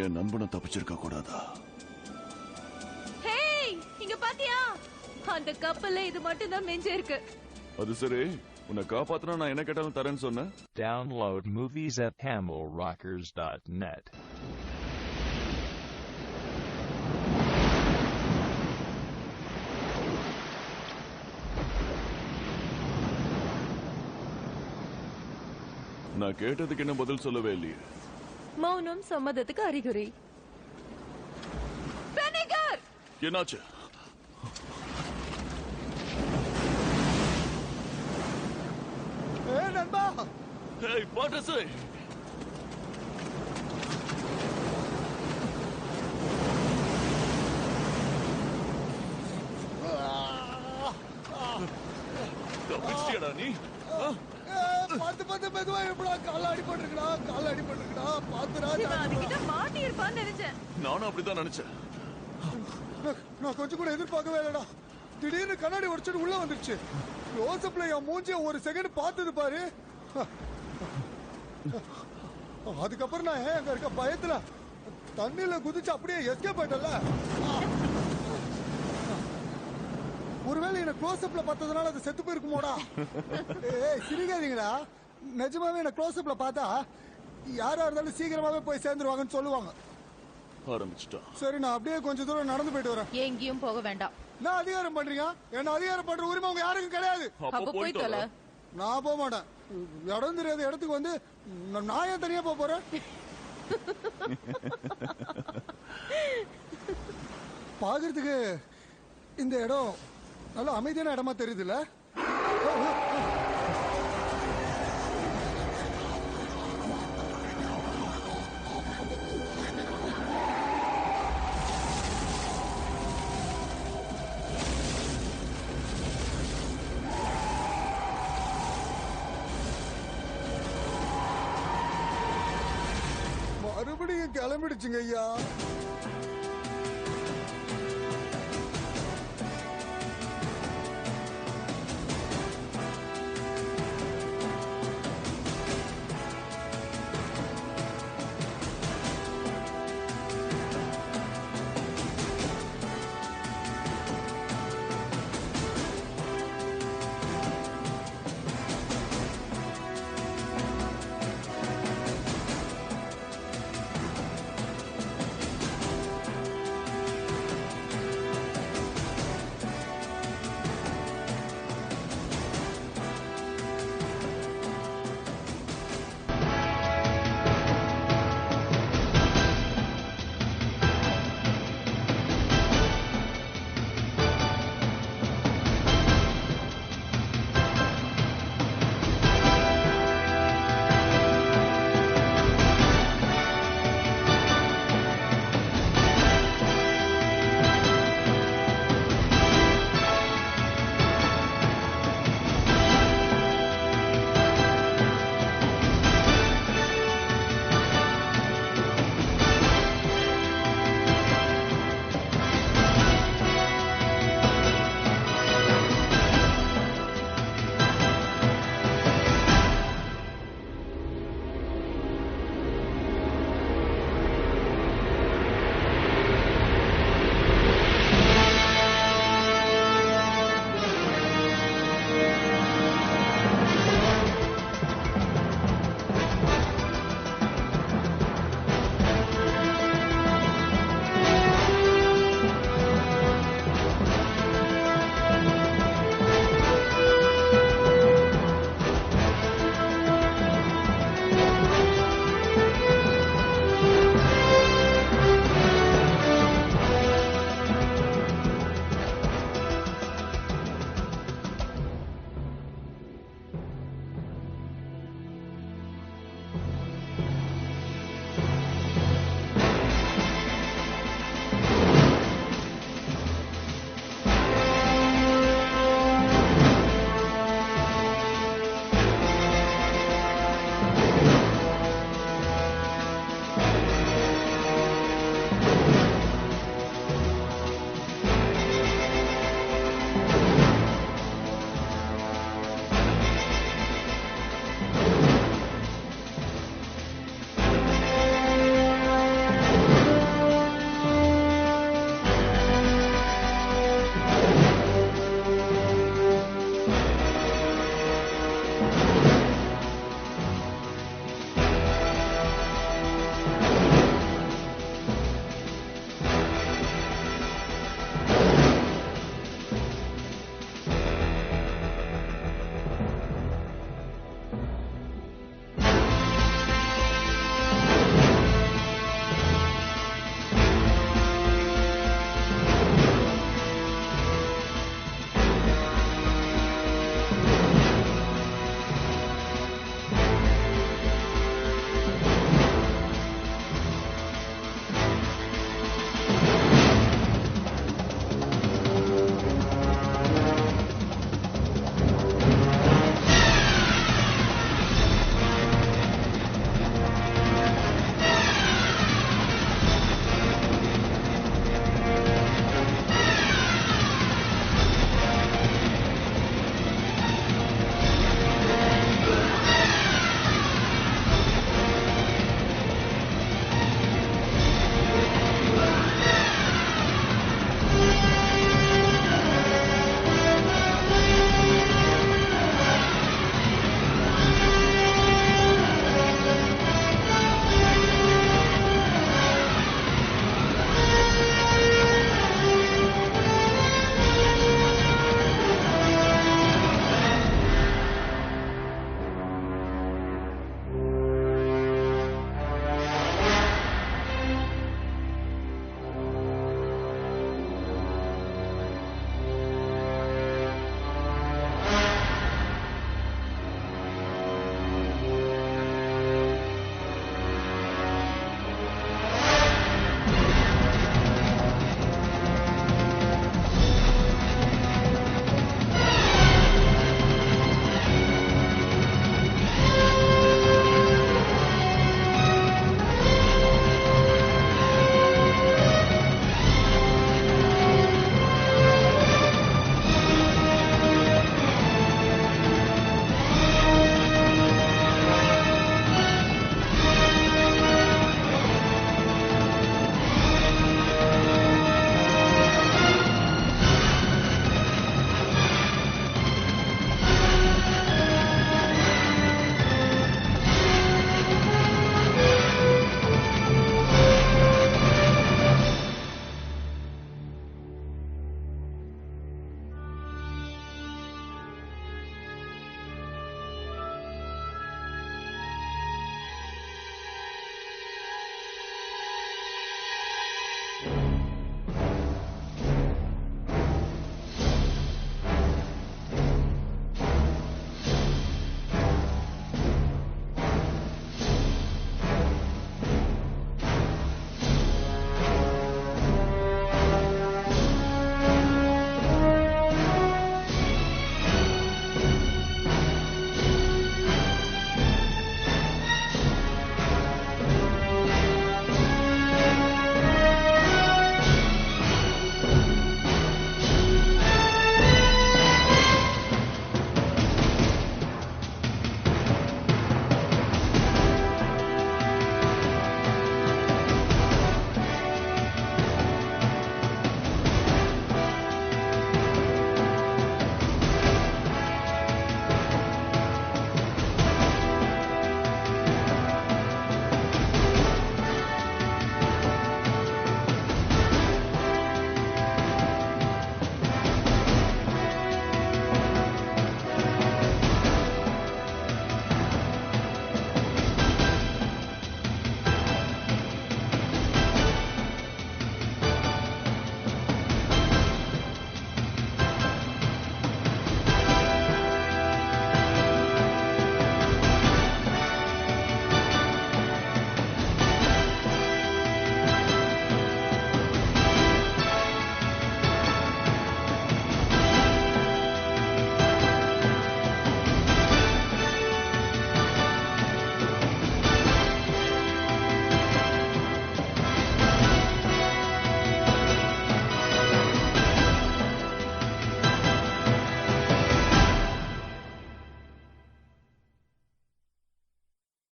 என் நண்பனை தப்பிச்சிருக்க கூடாதா? ஹேய், இங்க பாத்தியா? அந்த கப்பல்ல இது மட்டும் தான் மெஞ்சே இருக்கு. அது சரி, உன்னை காப்பாத்தினா நான் என்ன கேட்டாலும் தரேன்னு சொன்னேன். Download movies at HamelRockers.net. நான் கேட்டதுக்கு என்ன பதில் சொல்லவே இல்லையே. மௌனம் சம்மதத்துக்கு அறிகுறி. பெனிகர், என்னாச்சு? நண்பா, ஹேய் பாட்டஸ், தப்பிச்சிட்டியாடா நீ? பார்த்து பார்த்து மெதுவா எப்படா கால அடிபட்டிருக்கடா, கால அடிபட்டிருக்கடா, பாத்துடா. அதுகிட்ட மாட்டி இருப்பான்னு நினைச்சேன். நானும் அப்படிதான் நினைச்சேன். நான் கொஞ்சம் கூட எதிர்பார்க்கவே இல்லடா. திடீர்னு கண்ணாடி உடைச்சிட்டு உள்ள வந்துருச்சு. க்ளோஸ்அப்ல என் மூஞ்சிய ஒரு செகண்ட் பார்த்தது பாரு. அதுக்கப்புறம் நான் அங்க இருக்க பயத்துல தண்ணியில குதிச்சு அப்படியே எஸ்கேப் ஆயிட்டல. ஒருவேளை என்ன க்ளோஸ்அப்ல பார்த்ததுனால அது செத்து போயிருக்குமோடா. ஏய் சிரிக்காதீங்கடா, நிஜமாவே என்ன க்ளோஸ்அப்ல பார்த்தா யாரா இருந்தாலும் சீக்கிரமாவே போய் சேர்ந்துருவாங்கன்னு சொல்லுவாங்க. ஆரம்பிச்சிட்டா. சரி, நான் அப்படியே கொஞ்சம் தூரம் நடந்து போயிட்டு வரேன். எங்கேயும் போக வேண்டாம். நான் அதிகாரம் பண்றீங்க, என்ன அதிகாரம் பண்ற உரிமை உங்க யாருக்கும் கிடையாது. அப்ப போய் தொலை. நான் போக மாட்டேன். இடம் தெரியாத இடத்துக்கு வந்து நான் ஏன் தனியா போக போறேன்? பாக்குறதுக்கு இந்த இடம் நல்ல அமைதியான இடமா தெரியுதுல்ல? மறுபடியும் கிளம்பிடுச்சுங்க ஐயா.